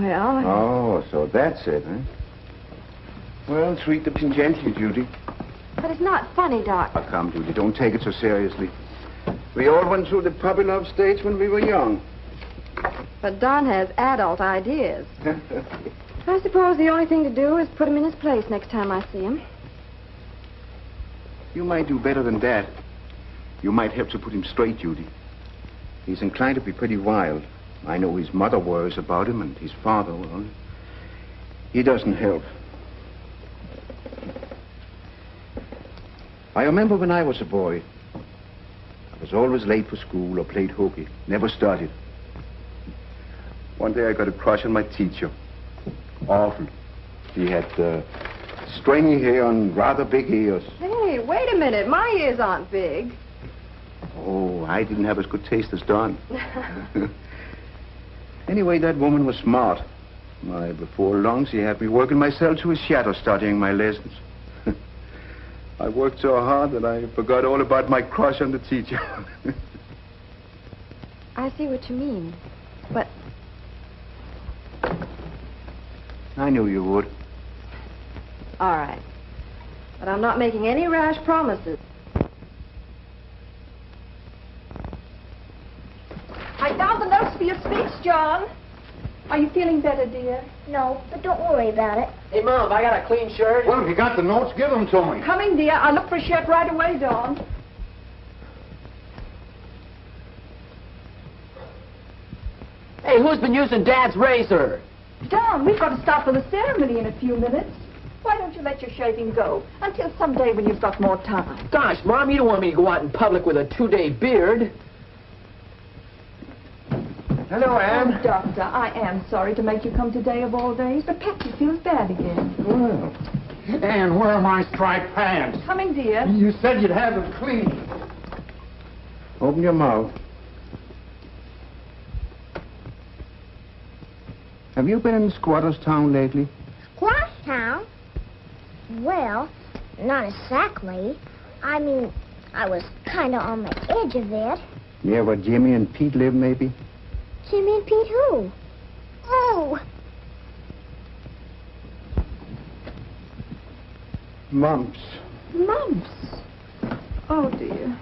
[SPEAKER 3] well...
[SPEAKER 4] Oh, so that's it, huh? Well, treat the pain gently, Judy.
[SPEAKER 3] But it's not funny, Doc.
[SPEAKER 4] Oh, come, Judy, don't take it so seriously. We all went through the puppy love stage when we were young.
[SPEAKER 3] But Don has adult ideas. I suppose the only thing to do is put him in his place next time I see him.
[SPEAKER 4] You might do better than that. You might have to put him straight, Judy. He's inclined to be pretty wild. I know his mother worries about him, and his father, well, he doesn't help. I remember when I was a boy, I was always late for school or played hooky. Never studied. One day I got a crush on my teacher. Awful. He had stringy hair and rather big ears.
[SPEAKER 3] Hey, wait a minute. My ears aren't big.
[SPEAKER 4] Oh, I didn't have as good taste as Don. Anyway, that woman was smart. Why, before long, she had me working myself to a shadow studying my lessons. I worked so hard that I forgot all about my crush on the teacher.
[SPEAKER 3] I see what you mean. But...
[SPEAKER 4] I knew you would.
[SPEAKER 3] All right. But I'm not making any rash promises.
[SPEAKER 13] I found the notes for your speech, John. Are you feeling better, dear?
[SPEAKER 5] No, but don't worry about it.
[SPEAKER 12] Hey, Mom, I got a clean shirt.
[SPEAKER 1] Well, if you got the notes, give them to me.
[SPEAKER 13] Coming, dear. I'll look for a shirt right away, Dawn.
[SPEAKER 12] Hey, who's been using Dad's razor?
[SPEAKER 13] Don, we've got to start for the ceremony in a few minutes. Why don't you let your shaving go until someday when you've got more time?
[SPEAKER 12] Gosh, Mom, you don't want me to go out in public with a 2-day beard. Hello, Anne.
[SPEAKER 13] Oh, Doctor, I am sorry to make you come today of all days, but Patsy feels bad again.
[SPEAKER 2] Well, Anne, where are my striped pants?
[SPEAKER 13] Coming, dear.
[SPEAKER 2] You said you'd have them clean.
[SPEAKER 4] Open your mouth. Have you been in Squatters Town lately?
[SPEAKER 5] Squash Town? Well, not exactly. I mean, I was kind of on the edge of it.
[SPEAKER 4] Yeah, where Jimmy and Pete live, maybe?
[SPEAKER 5] Jimmy and Pete who? Oh!
[SPEAKER 4] Mumps.
[SPEAKER 13] Mumps? Oh, dear.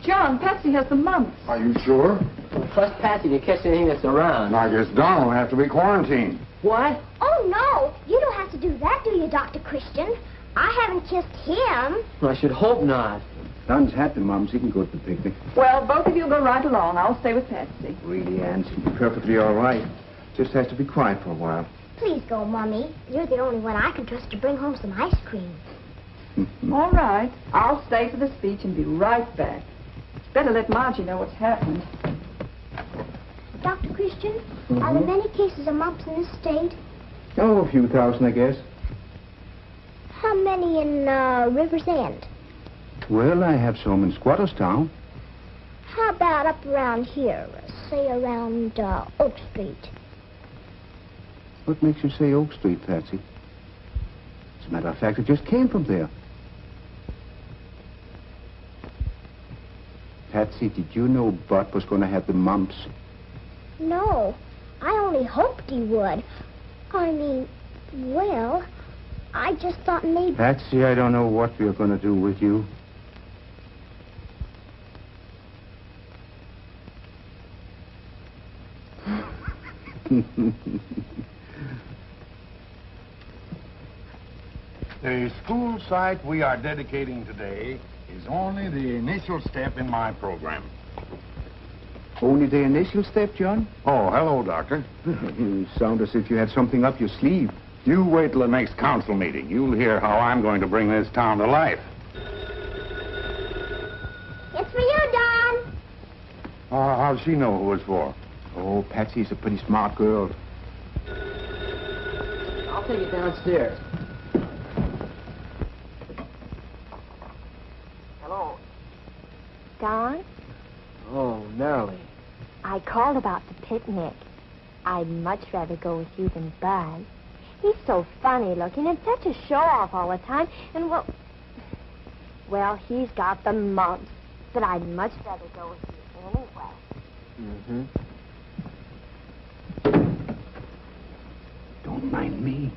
[SPEAKER 13] John, Patsy has the mumps.
[SPEAKER 2] Are you sure?
[SPEAKER 12] Well, trust Patsy to catch anything that's around.
[SPEAKER 2] I guess Don will have to be quarantined.
[SPEAKER 12] What?
[SPEAKER 5] Oh, no. You don't have to do that, do you, Dr. Christian? I haven't kissed him.
[SPEAKER 12] Well, I should hope not.
[SPEAKER 4] Don's had the mumps. He can go to the picnic.
[SPEAKER 13] Well, both of you go right along. I'll stay with Patsy.
[SPEAKER 4] Really, Anne, she'll be perfectly all right. Just has to be quiet for a while.
[SPEAKER 5] Please go, Mummy. You're the only one I can trust to bring home some ice cream.
[SPEAKER 13] All right. I'll stay for the speech and be right back. Better let Margie know what's happened.
[SPEAKER 5] Dr. Christian, are there many cases of mumps in this state?
[SPEAKER 4] Oh, a few thousand, I guess.
[SPEAKER 5] How many in River's End?
[SPEAKER 4] Well, I have some in Squatters Town.
[SPEAKER 5] How about up around here, say around Oak Street?
[SPEAKER 4] What makes you say Oak Street, Patsy? As a matter of fact, it just came from there. Patsy, did you know Bud was going to have the mumps?
[SPEAKER 5] No, I only hoped he would. I mean, well, I just thought maybe...
[SPEAKER 4] Patsy, I don't know what we're going to do with you.
[SPEAKER 2] The school site we are dedicating today is only the initial step in my program.
[SPEAKER 4] Only the initial step, John?
[SPEAKER 2] Oh, hello, Doctor.
[SPEAKER 4] You sound as if you had something up your sleeve.
[SPEAKER 2] You wait till the next council meeting. You'll hear how I'm going to bring this town to life.
[SPEAKER 5] It's for you, Don.
[SPEAKER 2] How'd she know who it's for?
[SPEAKER 4] Oh, Patsy's a pretty smart girl.
[SPEAKER 12] I'll take it downstairs. Hello.
[SPEAKER 5] Don?
[SPEAKER 12] Oh, Marilee.
[SPEAKER 5] I called about the picnic. I'd much rather go with you than Bud. He's so funny looking and such a show-off all the time. And, well, he's got the mumps. But I'd much rather go with you anyway.
[SPEAKER 12] Mm-hmm.
[SPEAKER 4] Don't mind me.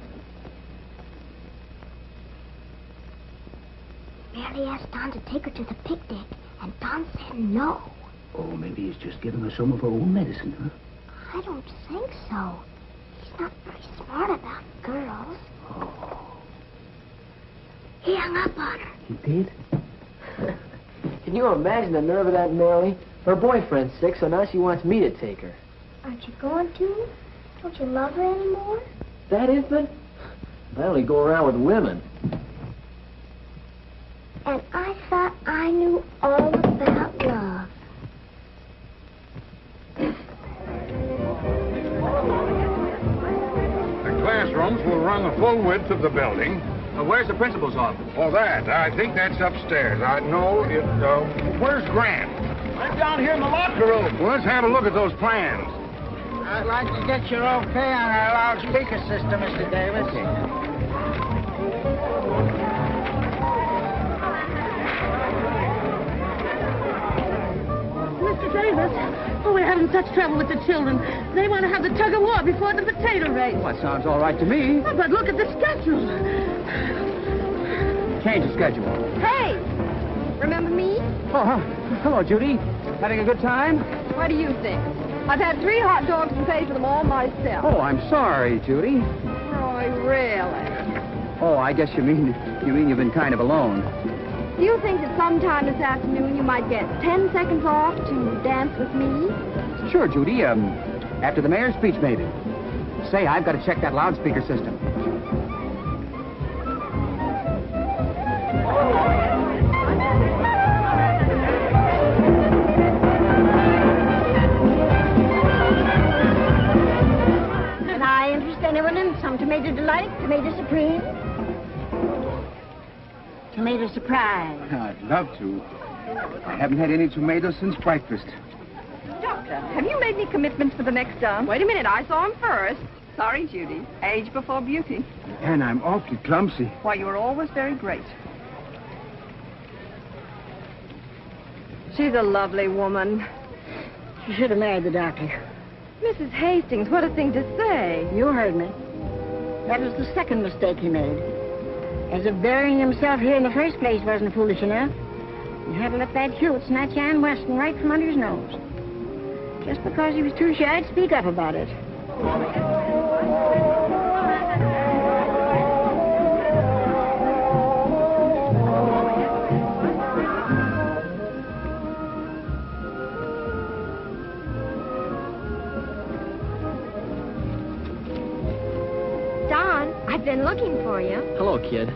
[SPEAKER 5] Mary asked Don to take her to the picnic, and Don said no.
[SPEAKER 4] Oh, maybe he's just giving her some of her own medicine, huh?
[SPEAKER 5] I don't think so. He's not very smart about girls.
[SPEAKER 4] Oh.
[SPEAKER 5] He hung up on her.
[SPEAKER 4] He did?
[SPEAKER 12] Can you imagine the nerve of that Marilee? Her boyfriend's sick, so now she wants me to take her.
[SPEAKER 5] Aren't you going to? Don't you love her anymore?
[SPEAKER 12] That infant? I only go around with women.
[SPEAKER 5] And I thought I knew all about love.
[SPEAKER 2] The classrooms will run the full width of the building.
[SPEAKER 1] Where's the principal's office?
[SPEAKER 2] Oh, that. I think that's upstairs. I know it, where's Grant?
[SPEAKER 1] I'm down here in the locker room.
[SPEAKER 2] Well, let's have a look at those plans.
[SPEAKER 10] I'd like to get your okay on our loudspeaker system, Mr. Davis.
[SPEAKER 14] Mr. Davis, oh, we're having such trouble with the children. They want to have the tug of war before the potato race.
[SPEAKER 6] Well, that sounds all right to me.
[SPEAKER 14] Oh, but look at the schedule.
[SPEAKER 6] Change the schedule.
[SPEAKER 3] Hey! Remember me?
[SPEAKER 6] Oh, hello, Judy. Having a good time?
[SPEAKER 3] What do you think? I've had 3 hot dogs and paid for them all myself.
[SPEAKER 6] Oh, I'm sorry, Judy.
[SPEAKER 3] Oh, really?
[SPEAKER 6] Oh, I guess you mean you've been kind of alone.
[SPEAKER 3] Do you think that sometime this afternoon you might get 10 seconds off to dance with me?
[SPEAKER 6] Sure, Judy. After the mayor's speech, maybe. Say, I've got to check that loudspeaker system.
[SPEAKER 8] And I interest anyone in some tomato delight, tomato supreme, tomato surprise.
[SPEAKER 6] I'd love to. I haven't had any tomatoes since breakfast.
[SPEAKER 13] Doctor, have you made any commitments for the next dance? Wait a minute, I saw him first. Sorry, Judy. Age before beauty.
[SPEAKER 6] And I'm awfully clumsy.
[SPEAKER 13] Why, you were always very great.
[SPEAKER 3] She's a lovely woman.
[SPEAKER 8] She should have married the doctor.
[SPEAKER 3] Mrs. Hastings, what a thing to say.
[SPEAKER 8] You heard me. That was the second mistake he made. As if burying himself here in the first place wasn't foolish enough. He had to let that Hewitt snatch Ann Weston right from under his nose. Just because he was too shy to speak up about it.
[SPEAKER 5] Don, I've been looking for you.
[SPEAKER 12] Hello, kid.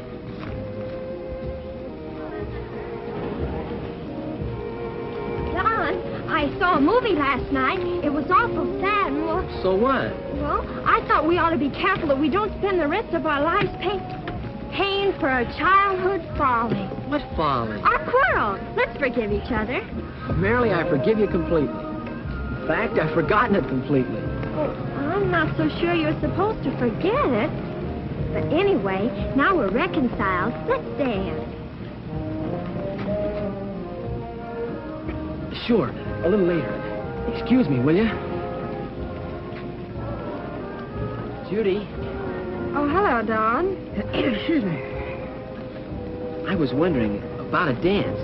[SPEAKER 5] Don, I saw a movie last night. It was awful sad.
[SPEAKER 12] So what?
[SPEAKER 5] Well, I thought we ought to be careful that we don't spend the rest of our lives paying for a childhood folly.
[SPEAKER 12] What folly?
[SPEAKER 5] Our quarrel. Let's forgive each other.
[SPEAKER 12] Marilee, I forgive you completely. In fact, I've forgotten it completely.
[SPEAKER 5] I'm not so sure you're supposed to forget it. But anyway, now we're reconciled. Let's dance.
[SPEAKER 12] Sure, a little later. Excuse me, will you? Judy.
[SPEAKER 3] Oh, hello, Don.
[SPEAKER 12] Excuse me. I was wondering about a dance.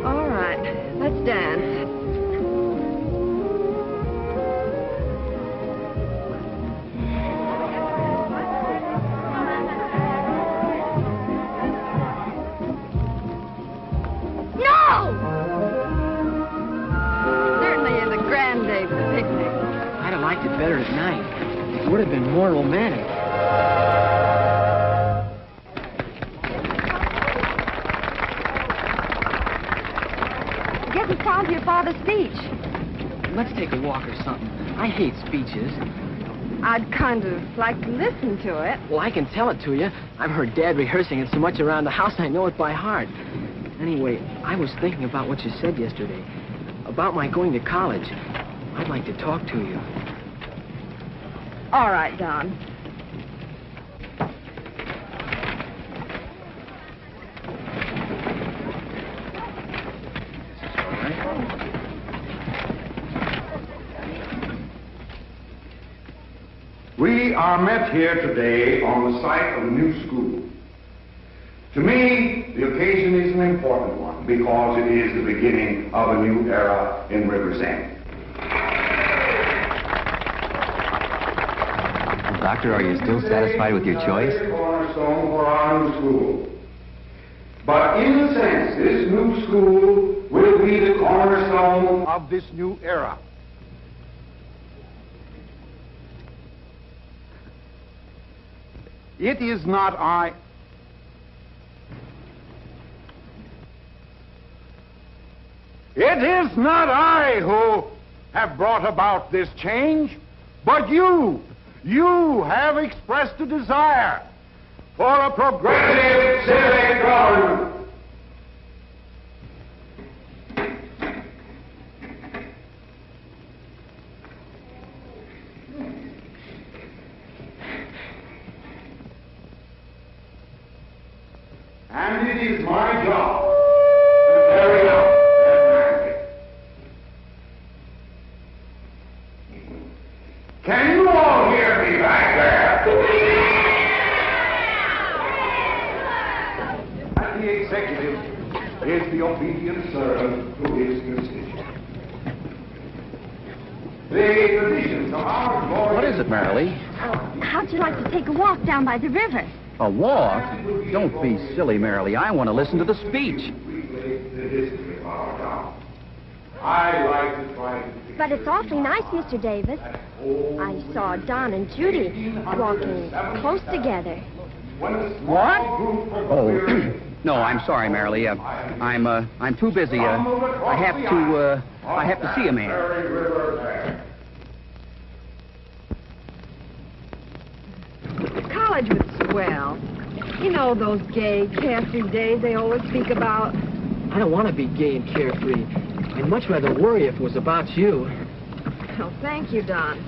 [SPEAKER 3] All right, let's dance.
[SPEAKER 12] Better at night. It would have been more romantic.
[SPEAKER 3] I guess it's time for your father's speech.
[SPEAKER 12] Let's take a walk or something. I hate speeches.
[SPEAKER 3] I'd kind of like to listen to it.
[SPEAKER 12] Well, I can tell it to you. I've heard Dad rehearsing it so much around the house, I know it by heart. Anyway, I was thinking about what you said yesterday. About my going to college. I'd like to talk to you.
[SPEAKER 3] All right, Don.
[SPEAKER 2] We are met here today on the site of a new school. To me, the occasion is an important one because it is the beginning of a new era in Rivers End.
[SPEAKER 15] Doctor, are you still satisfied with your choice?
[SPEAKER 2] Cornerstone for our new school. But in a sense, this new school will be the cornerstone of this new era. It is not I. It is not I who have brought about this change, but you. You have expressed a desire for a progressive civic government. And it is my job to carry out that mandate. Can you all hear me back there? And the executive is the obedient servant to his constituents. The traditions of our glory...
[SPEAKER 15] What is it, Marilee?
[SPEAKER 5] How'd you like to take a walk down by the river?
[SPEAKER 15] A walk? Don't be silly, Marilee. I want to listen to the speech.
[SPEAKER 2] The history of our town. I like to try to
[SPEAKER 5] But it's awfully nice, Mr. Davis. I saw Don and Judy walking close together.
[SPEAKER 15] What? Oh, no, I'm sorry, Marilee. I'm too busy. I have to see a man.
[SPEAKER 3] College was swell. You know those gay, carefree days they always speak about.
[SPEAKER 12] I don't want to be gay and carefree. I'd much rather worry if it was about you.
[SPEAKER 3] Well, thank you, Don.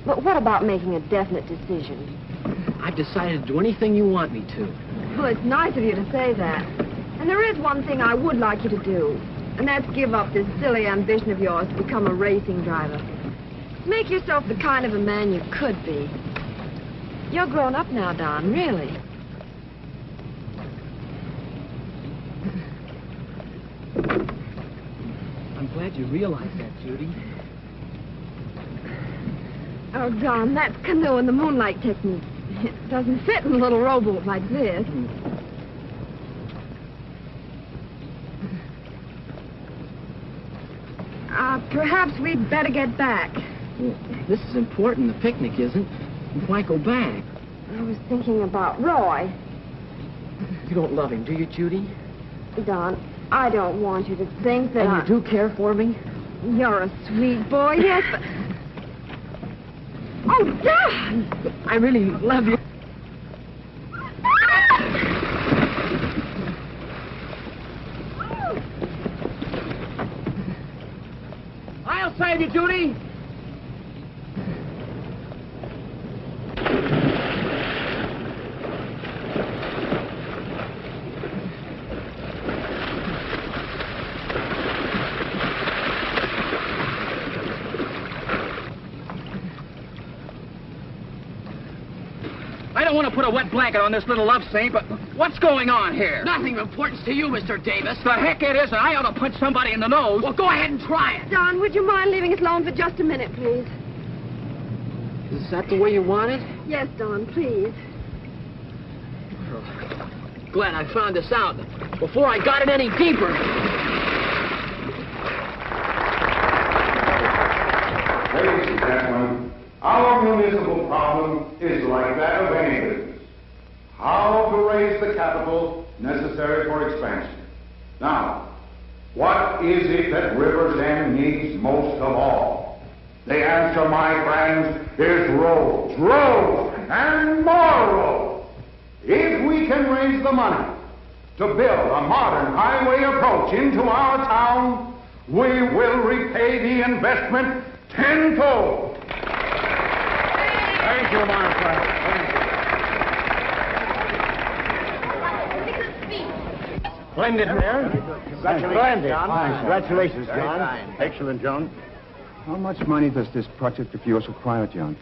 [SPEAKER 3] But what about making a definite decision?
[SPEAKER 12] I've decided to do anything you want me to.
[SPEAKER 3] Well, it's nice of you to say that. And there is one thing I would like you to do, and that's give up this silly ambition of yours to become a racing driver. Make yourself the kind of a man you could be. You're grown up now, Don, really.
[SPEAKER 12] I'm glad you realize that, Judy.
[SPEAKER 3] Oh, Don, that's canoe in the moonlight technique. It doesn't fit in a little rowboat like this. Perhaps we'd better get back.
[SPEAKER 12] Well, this is important. The picnic isn't. Why go back?
[SPEAKER 3] I was thinking about Roy.
[SPEAKER 12] You don't love him, do you, Judy?
[SPEAKER 3] Don, I don't want you to think that
[SPEAKER 12] And you do care for me?
[SPEAKER 3] You're a sweet boy, yes, but... Oh, Don!
[SPEAKER 12] I really love you. I'll save you, Judy!
[SPEAKER 15] I don't want to put a wet blanket on this little love saint, but what's going on here?
[SPEAKER 12] Nothing of importance to you, Mr. Davis.
[SPEAKER 15] The heck it isn't. I ought to punch somebody in the nose.
[SPEAKER 12] Well, go ahead and try it.
[SPEAKER 3] Don, would you mind leaving us alone for just a minute, please?
[SPEAKER 12] Is that the way you want it?
[SPEAKER 3] Yes, Don, please.
[SPEAKER 12] Glad I found this out before I got it any deeper.
[SPEAKER 2] Ladies and gentlemen, our municipal problem is like that of any business. How to raise the capital necessary for expansion. Now, what is it that Rivers End needs most of all? The answer, my friends, is roads. Roads and more roads. If we can raise the money to build a modern highway approach into our town, we will repay the investment tenfold.
[SPEAKER 1] Thank you, my friend. Splendid, Mayor. Splendid.
[SPEAKER 4] Congratulations, John. Excellent, John. How much money does this project of yours require, John?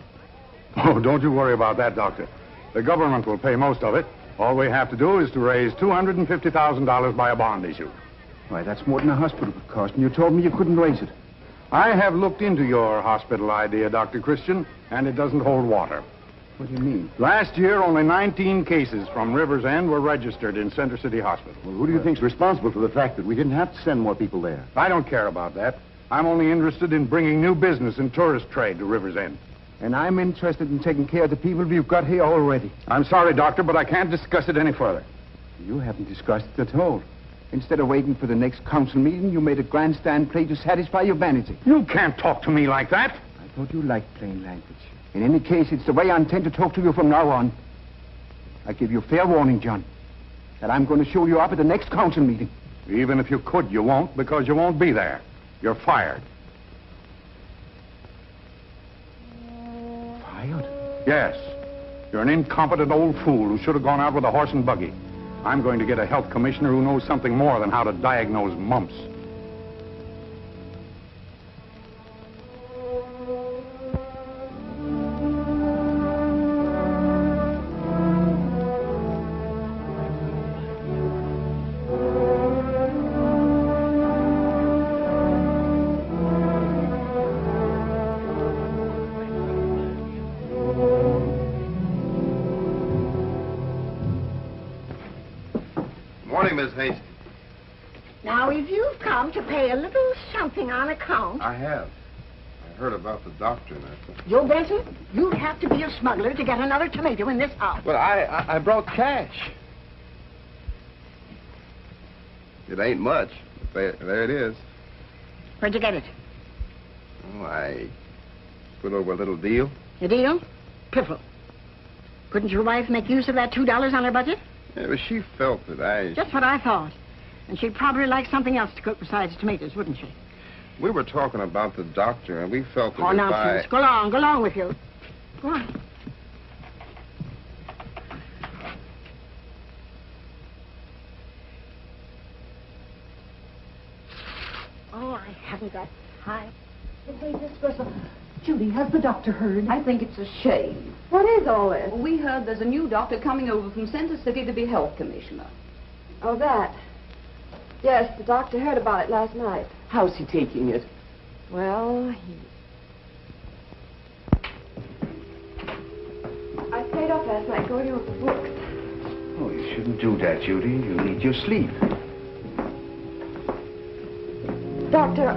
[SPEAKER 2] Oh, don't you worry about that, Doctor. The government will pay most of it. All we have to do is to raise $250,000 by a bond issue.
[SPEAKER 4] Why, that's more than a hospital would cost, and you told me you couldn't raise it.
[SPEAKER 2] I have looked into your hospital idea, Dr. Christian, and it doesn't hold water.
[SPEAKER 4] What do you mean?
[SPEAKER 2] Last year, only 19 cases from Rivers End were registered in Center City Hospital.
[SPEAKER 4] Well, who do you think's responsible for the fact that we didn't have to send more people there?
[SPEAKER 2] I don't care about that. I'm only interested in bringing new business and tourist trade to Rivers End.
[SPEAKER 4] And I'm interested in taking care of the people you've got here already.
[SPEAKER 2] I'm sorry, Doctor, but I can't discuss it any further.
[SPEAKER 4] You haven't discussed it at all. Instead of waiting for the next council meeting, you made a grandstand play to satisfy your vanity.
[SPEAKER 2] You can't talk to me like that.
[SPEAKER 4] I thought you liked plain language. In any case, it's the way I intend to talk to you from now on. I give you fair warning, John, that I'm going to show you up at the next council meeting.
[SPEAKER 2] Even if you could, you won't, because you won't be there. You're fired.
[SPEAKER 4] Fired?
[SPEAKER 2] Yes. You're an incompetent old fool who should have gone out with a horse and buggy. I'm going to get a health commissioner who knows something more than how to diagnose mumps.
[SPEAKER 7] Morning, Miss Hastings.
[SPEAKER 14] Now, if you've come to pay a little something on account,
[SPEAKER 7] I have. heard about the doctor and that.
[SPEAKER 8] Joe Benson, you'd have to be a smuggler to get another tomato in this house.
[SPEAKER 16] But I brought cash. It ain't much, but there it is.
[SPEAKER 8] Where'd you get it?
[SPEAKER 16] Oh, I put over a little deal.
[SPEAKER 8] A deal? Piffle. Couldn't your wife make use of that $2 on her budget?
[SPEAKER 16] Yeah, but she felt that I...
[SPEAKER 8] Just what I thought. And she'd probably like something else to cook besides tomatoes, wouldn't she?
[SPEAKER 16] We were talking about the doctor, and we felt that
[SPEAKER 8] Oh,
[SPEAKER 16] if
[SPEAKER 8] nonsense. Go along with you. Go on. Oh, I haven't got time.
[SPEAKER 13] Hey, Miss Grissom. Judy, has the doctor heard?
[SPEAKER 17] I think it's a shame.
[SPEAKER 3] What is all this?
[SPEAKER 17] We heard there's a new doctor coming over from Center City to be health commissioner.
[SPEAKER 3] Oh, that. Yes, the doctor heard about it last night.
[SPEAKER 9] How's he taking it?
[SPEAKER 3] Well, I stayed up last night going over books.
[SPEAKER 4] Oh, you shouldn't do that, Judy. You need your sleep.
[SPEAKER 3] Doctor,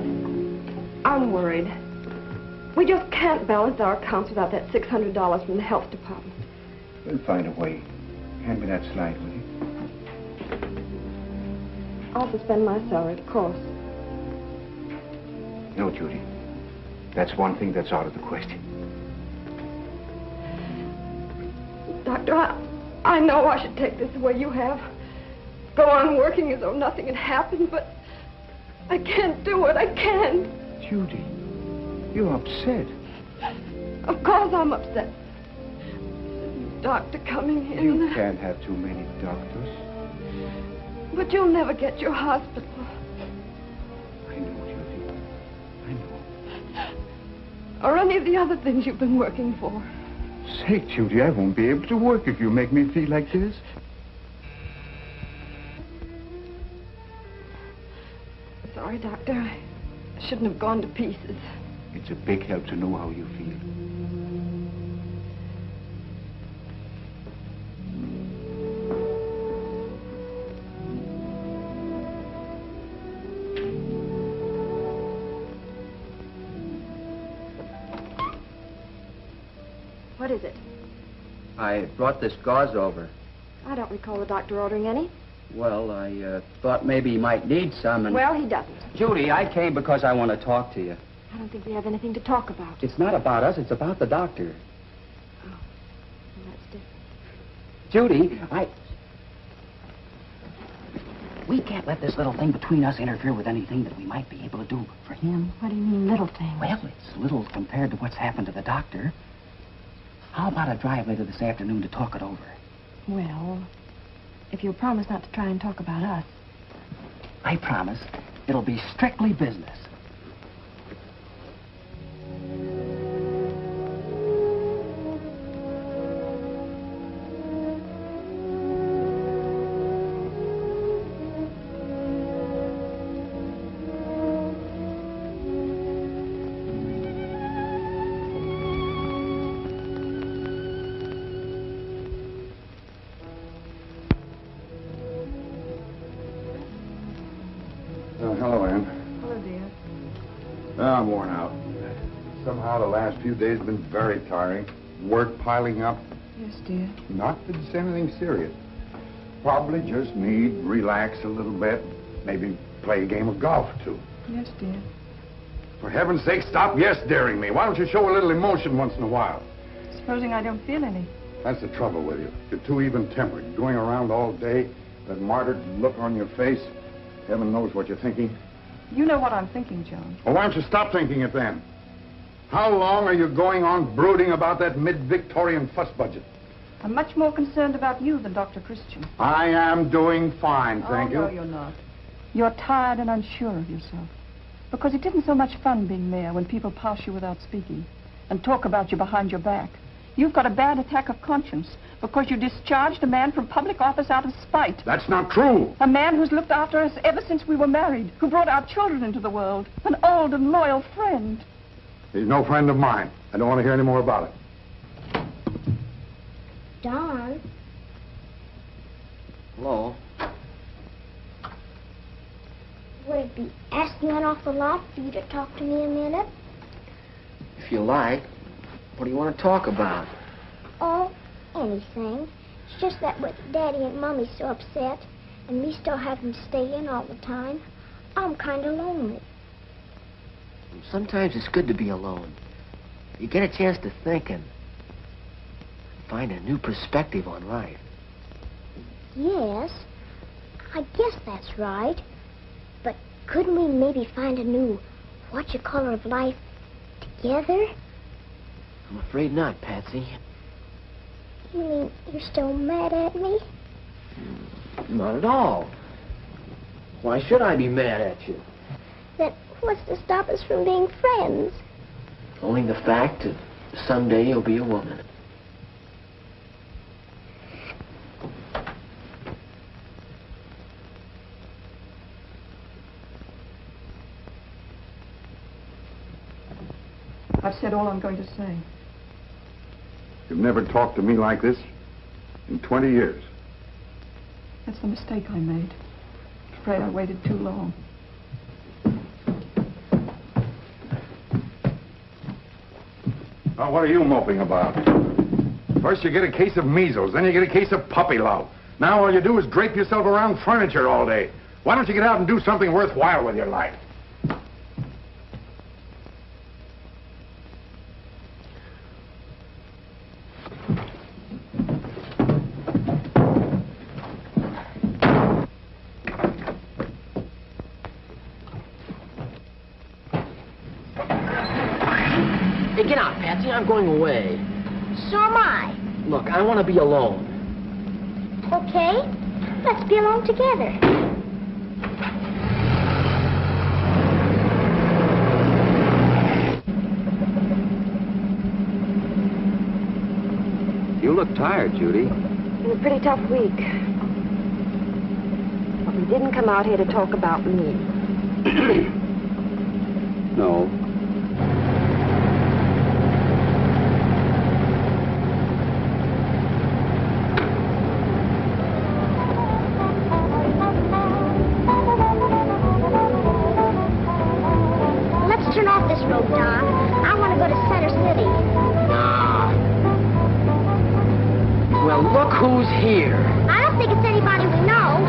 [SPEAKER 3] I'm worried. We just can't balance our accounts without that $600 from the health department.
[SPEAKER 4] We'll find a way. Hand me that slide, will you?
[SPEAKER 3] I'll suspend my salary, of course.
[SPEAKER 4] No, Judy. That's one thing that's out of the question.
[SPEAKER 3] Doctor, I know I should take this the way you have. Go on working as though nothing had happened, but I can't do it. I can't.
[SPEAKER 4] Judy, you're upset.
[SPEAKER 3] Of course I'm upset. Doctor coming in.
[SPEAKER 4] You can't have too many doctors.
[SPEAKER 3] But you'll never get your hospital.
[SPEAKER 4] I know, Judy. I know.
[SPEAKER 3] Or any of the other things you've been working for.
[SPEAKER 4] Say, Judy, I won't be able to work if you make me feel like this.
[SPEAKER 3] Sorry, Doctor. I shouldn't have gone to pieces.
[SPEAKER 4] It's a big help to know how you feel.
[SPEAKER 3] What is it?
[SPEAKER 15] I brought this gauze over.
[SPEAKER 3] I don't recall the doctor ordering any.
[SPEAKER 15] Well, I thought maybe he might need some, and...
[SPEAKER 3] Well, he doesn't.
[SPEAKER 15] Judy, I came because I want to talk to you.
[SPEAKER 3] I don't think we have anything to talk about.
[SPEAKER 15] It's not about us, it's about the doctor.
[SPEAKER 3] Oh, well, that's different.
[SPEAKER 15] Judy, we can't let this little thing between us interfere with anything that we might be able to do for him.
[SPEAKER 3] What do you mean, little thing?
[SPEAKER 15] Well, it's little compared to what's happened to the doctor. How about a drive later this afternoon to talk it over?
[SPEAKER 3] Well, if you'll promise not to try and talk about us.
[SPEAKER 15] I promise. It'll be strictly business.
[SPEAKER 2] Hello, Ann.
[SPEAKER 3] Hello, dear.
[SPEAKER 2] Well, I'm worn out. Somehow the last few days have been very tiring. Work piling up.
[SPEAKER 3] Yes, dear.
[SPEAKER 2] Not that it's anything serious. Probably just need to relax a little bit. Maybe play a game of golf, too.
[SPEAKER 3] Yes, dear.
[SPEAKER 2] For heaven's sake, stop yes-daring me. Why don't you show a little emotion once in a while?
[SPEAKER 3] Supposing I don't feel any.
[SPEAKER 2] That's the trouble with you. You're too even-tempered. Going around all day, that martyred look on your face. Heaven knows what you're thinking.
[SPEAKER 13] You know what I'm thinking, John.
[SPEAKER 2] Well, why don't you stop thinking it then? How long are you going on brooding about that mid-Victorian fuss budget?
[SPEAKER 13] I'm much more concerned about you than Dr. Christian.
[SPEAKER 2] I am doing fine, thank you.
[SPEAKER 13] No, you're not. You're tired and unsure of yourself. Because it isn't so much fun being mayor when people pass you without speaking and talk about you behind your back. You've got a bad attack of conscience because you discharged a man from public office out of spite.
[SPEAKER 2] That's not true.
[SPEAKER 13] A man who's looked after us ever since we were married, who brought our children into the world. An old and loyal friend.
[SPEAKER 2] He's no friend of mine. I don't want to hear any more about it.
[SPEAKER 5] Don?
[SPEAKER 15] Hello?
[SPEAKER 5] Would it be asking an awful lot for you to talk to me a minute?
[SPEAKER 12] If you like. What do you want to talk about?
[SPEAKER 5] Oh, anything. It's just that with Daddy and Mommy so upset, and me still having to stay in all the time, I'm kind of lonely.
[SPEAKER 12] Sometimes it's good to be alone. You get a chance to think and find a new perspective on life.
[SPEAKER 5] Yes, I guess that's right. But couldn't we maybe find a new what-you-call of life together?
[SPEAKER 12] I'm afraid not, Patsy.
[SPEAKER 5] You mean you're still mad at me?
[SPEAKER 12] Not at all. Why should I be mad at you?
[SPEAKER 5] Then what's to stop us from being friends?
[SPEAKER 12] Only the fact that someday you'll be a woman.
[SPEAKER 13] I've said all I'm going to say.
[SPEAKER 2] You've never talked to me like this in 20 years.
[SPEAKER 13] That's the mistake I made. Afraid I waited too long.
[SPEAKER 2] Now, what are you moping about? First you get a case of measles, then you get a case of puppy love. Now all you do is drape yourself around furniture all day. Why don't you get out and do something worthwhile with your life?
[SPEAKER 12] Hey, get out, Patsy. I'm going away.
[SPEAKER 5] So am I.
[SPEAKER 12] Look, I want to be alone.
[SPEAKER 5] Okay, let's be alone together.
[SPEAKER 15] You look tired, Judy.
[SPEAKER 3] It's been a pretty tough week. But we didn't come out here to talk about me.
[SPEAKER 15] No.
[SPEAKER 5] Let's turn off this road, Don. I want to go to Center City.
[SPEAKER 12] Nah. Well, look who's here.
[SPEAKER 5] I don't think it's anybody we know.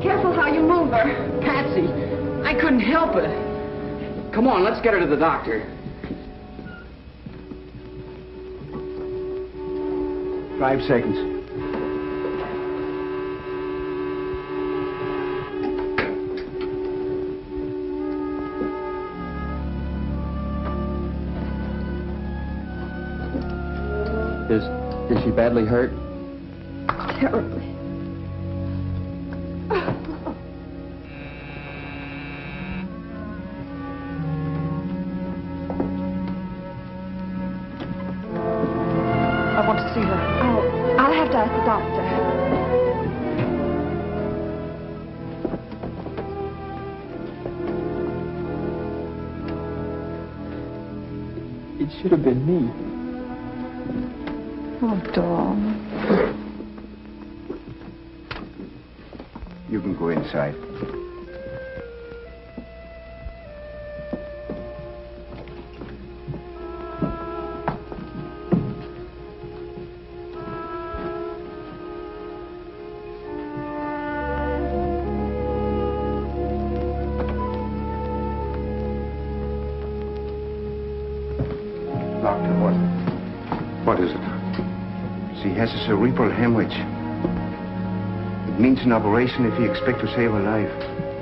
[SPEAKER 3] Careful how you move her.
[SPEAKER 12] Patsy, I couldn't help it.
[SPEAKER 15] Come on, let's get her to the doctor. 5 seconds. Is she badly hurt?
[SPEAKER 13] Terribly. I want to see her.
[SPEAKER 3] I'll have to ask the doctor.
[SPEAKER 12] It should have been me.
[SPEAKER 13] Oh, Dawn.
[SPEAKER 4] You can go inside. Doctor, what is it? She has a cerebral hemorrhage. It means an operation if you expect to save her life.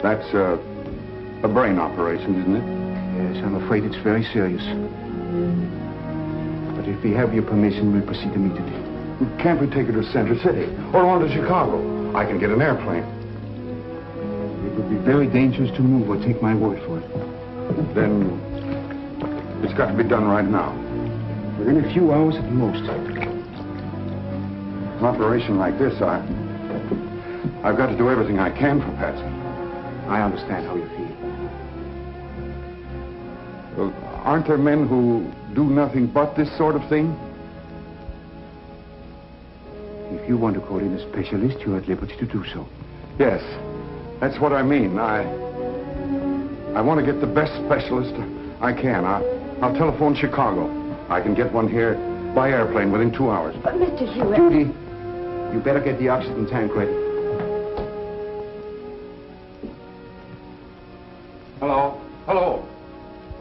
[SPEAKER 2] That's a brain operation, isn't it?
[SPEAKER 4] Yes, I'm afraid it's very serious. But if we have your permission, we'll proceed immediately.
[SPEAKER 2] Can't we take her to Center City or on to Chicago? I can get an airplane.
[SPEAKER 4] It would be very dangerous to move her, take my word for it.
[SPEAKER 2] Then it's got to be done right now.
[SPEAKER 4] Within a few hours at most.
[SPEAKER 2] An operation like this, I've got to do everything I can for Patsy.
[SPEAKER 15] I understand how you feel.
[SPEAKER 2] Well, aren't there men who do nothing but this sort of thing?
[SPEAKER 15] If you want to call in a specialist, you're at liberty to do so.
[SPEAKER 2] Yes, that's what I mean. I want to get the best specialist I can. I'll telephone Chicago. I can get one here by airplane within 2 hours.
[SPEAKER 5] But, Mr. Hewitt...
[SPEAKER 15] Judy, you better get the oxygen tank ready.
[SPEAKER 2] Hello? Hello?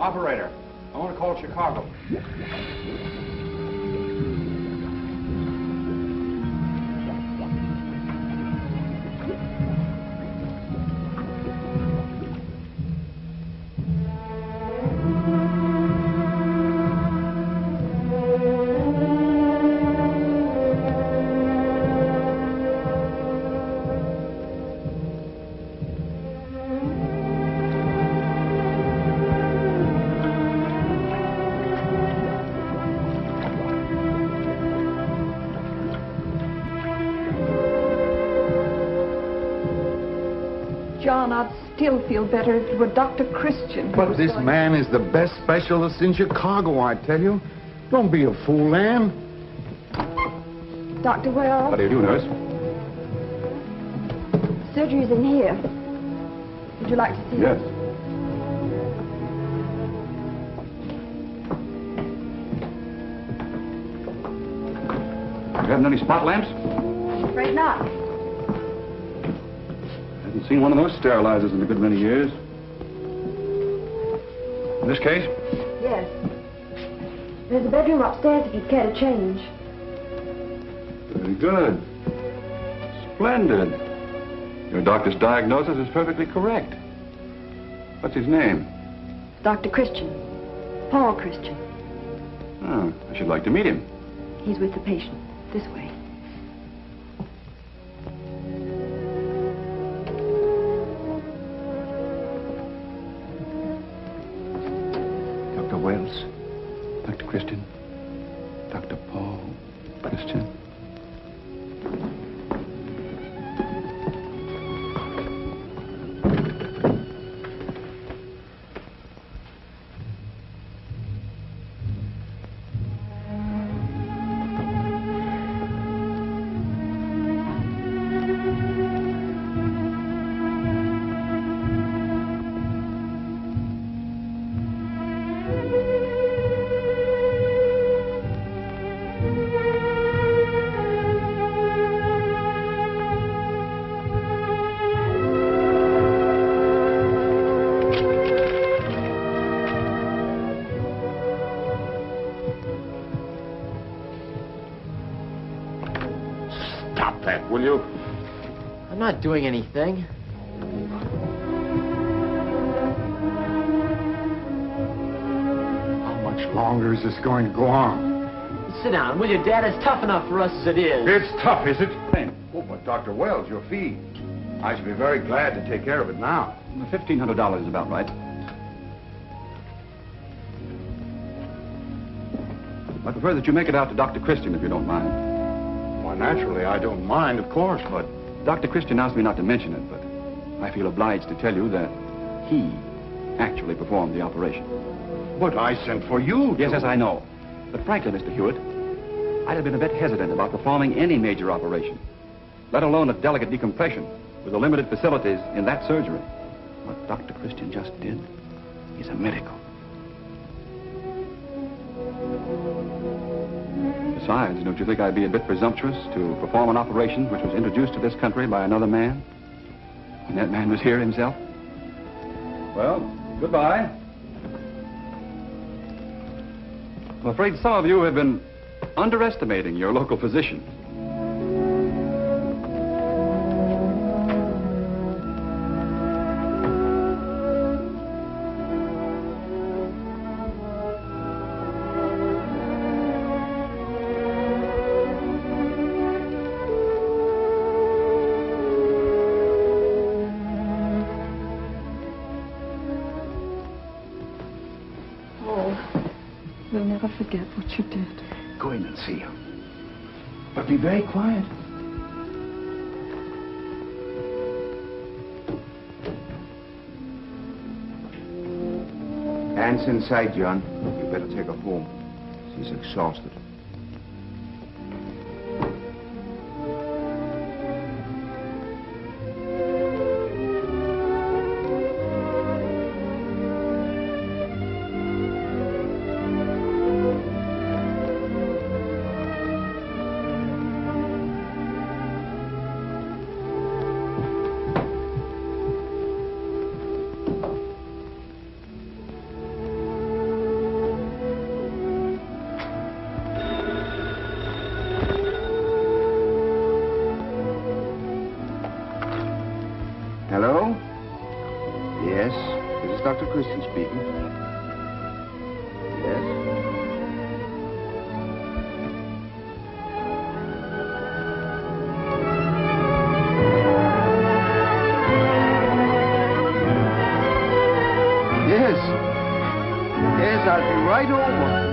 [SPEAKER 2] Operator, I want to call Chicago.
[SPEAKER 13] John, I'd still feel better if it were Dr. Christian.
[SPEAKER 2] But this man is the best specialist in Chicago, I tell you. Don't be a fool, Anne.
[SPEAKER 3] Dr. Wells,
[SPEAKER 2] How do you do, nurse?
[SPEAKER 3] surgery's in here. Would you like to see
[SPEAKER 2] Yes.
[SPEAKER 3] it?
[SPEAKER 15] You haven't any spot lamps?
[SPEAKER 3] I'm afraid not.
[SPEAKER 15] Haven't seen one of those sterilizers in a good many years. In this case?
[SPEAKER 3] Yes. There's a bedroom upstairs if you'd care to change.
[SPEAKER 15] Very good. Splendid. Your doctor's diagnosis is perfectly correct. What's his name?
[SPEAKER 3] Dr. Christian. Paul Christian.
[SPEAKER 15] Oh, I should like to meet him.
[SPEAKER 3] He's with the patient. This way.
[SPEAKER 15] Dr. Wells, Dr. Christian, Dr. Paul Christian.
[SPEAKER 2] Stop that, will you?
[SPEAKER 12] I'm not doing anything.
[SPEAKER 2] How much longer is this going to go on?
[SPEAKER 12] Sit down, will you, Dad? It's tough enough for us as it is.
[SPEAKER 2] It's tough, is it? Oh, but Dr. Wells, your fee. I should be very glad to take care of it now.
[SPEAKER 15] $1,500 is about right. I prefer that you make it out to Dr. Christian, if you don't mind.
[SPEAKER 2] Why, naturally, I don't mind, of course, but...
[SPEAKER 15] Dr. Christian asked me not to mention it, but I feel obliged to tell you that he actually performed the operation.
[SPEAKER 2] But I sent for you.
[SPEAKER 15] Yes, I know. But frankly, Mr. Hewitt, I'd have been a bit hesitant about performing any major operation, let alone a delicate decompression with the limited facilities in that surgery. What Dr. Christian just did is a miracle. Besides, don't you think I'd be a bit presumptuous to perform an operation which was introduced to this country by another man, when that man was here himself? Well, goodbye. I'm afraid some of you have been underestimating your local physician.
[SPEAKER 13] We'll never forget what you did.
[SPEAKER 15] Go in and see him.
[SPEAKER 6] But be very quiet.
[SPEAKER 4] Anne's inside, John. You better take her home. She's exhausted. Hello? Yes, this is Dr. Christian speaking. Yes? Yes. Yes, I'll be right over.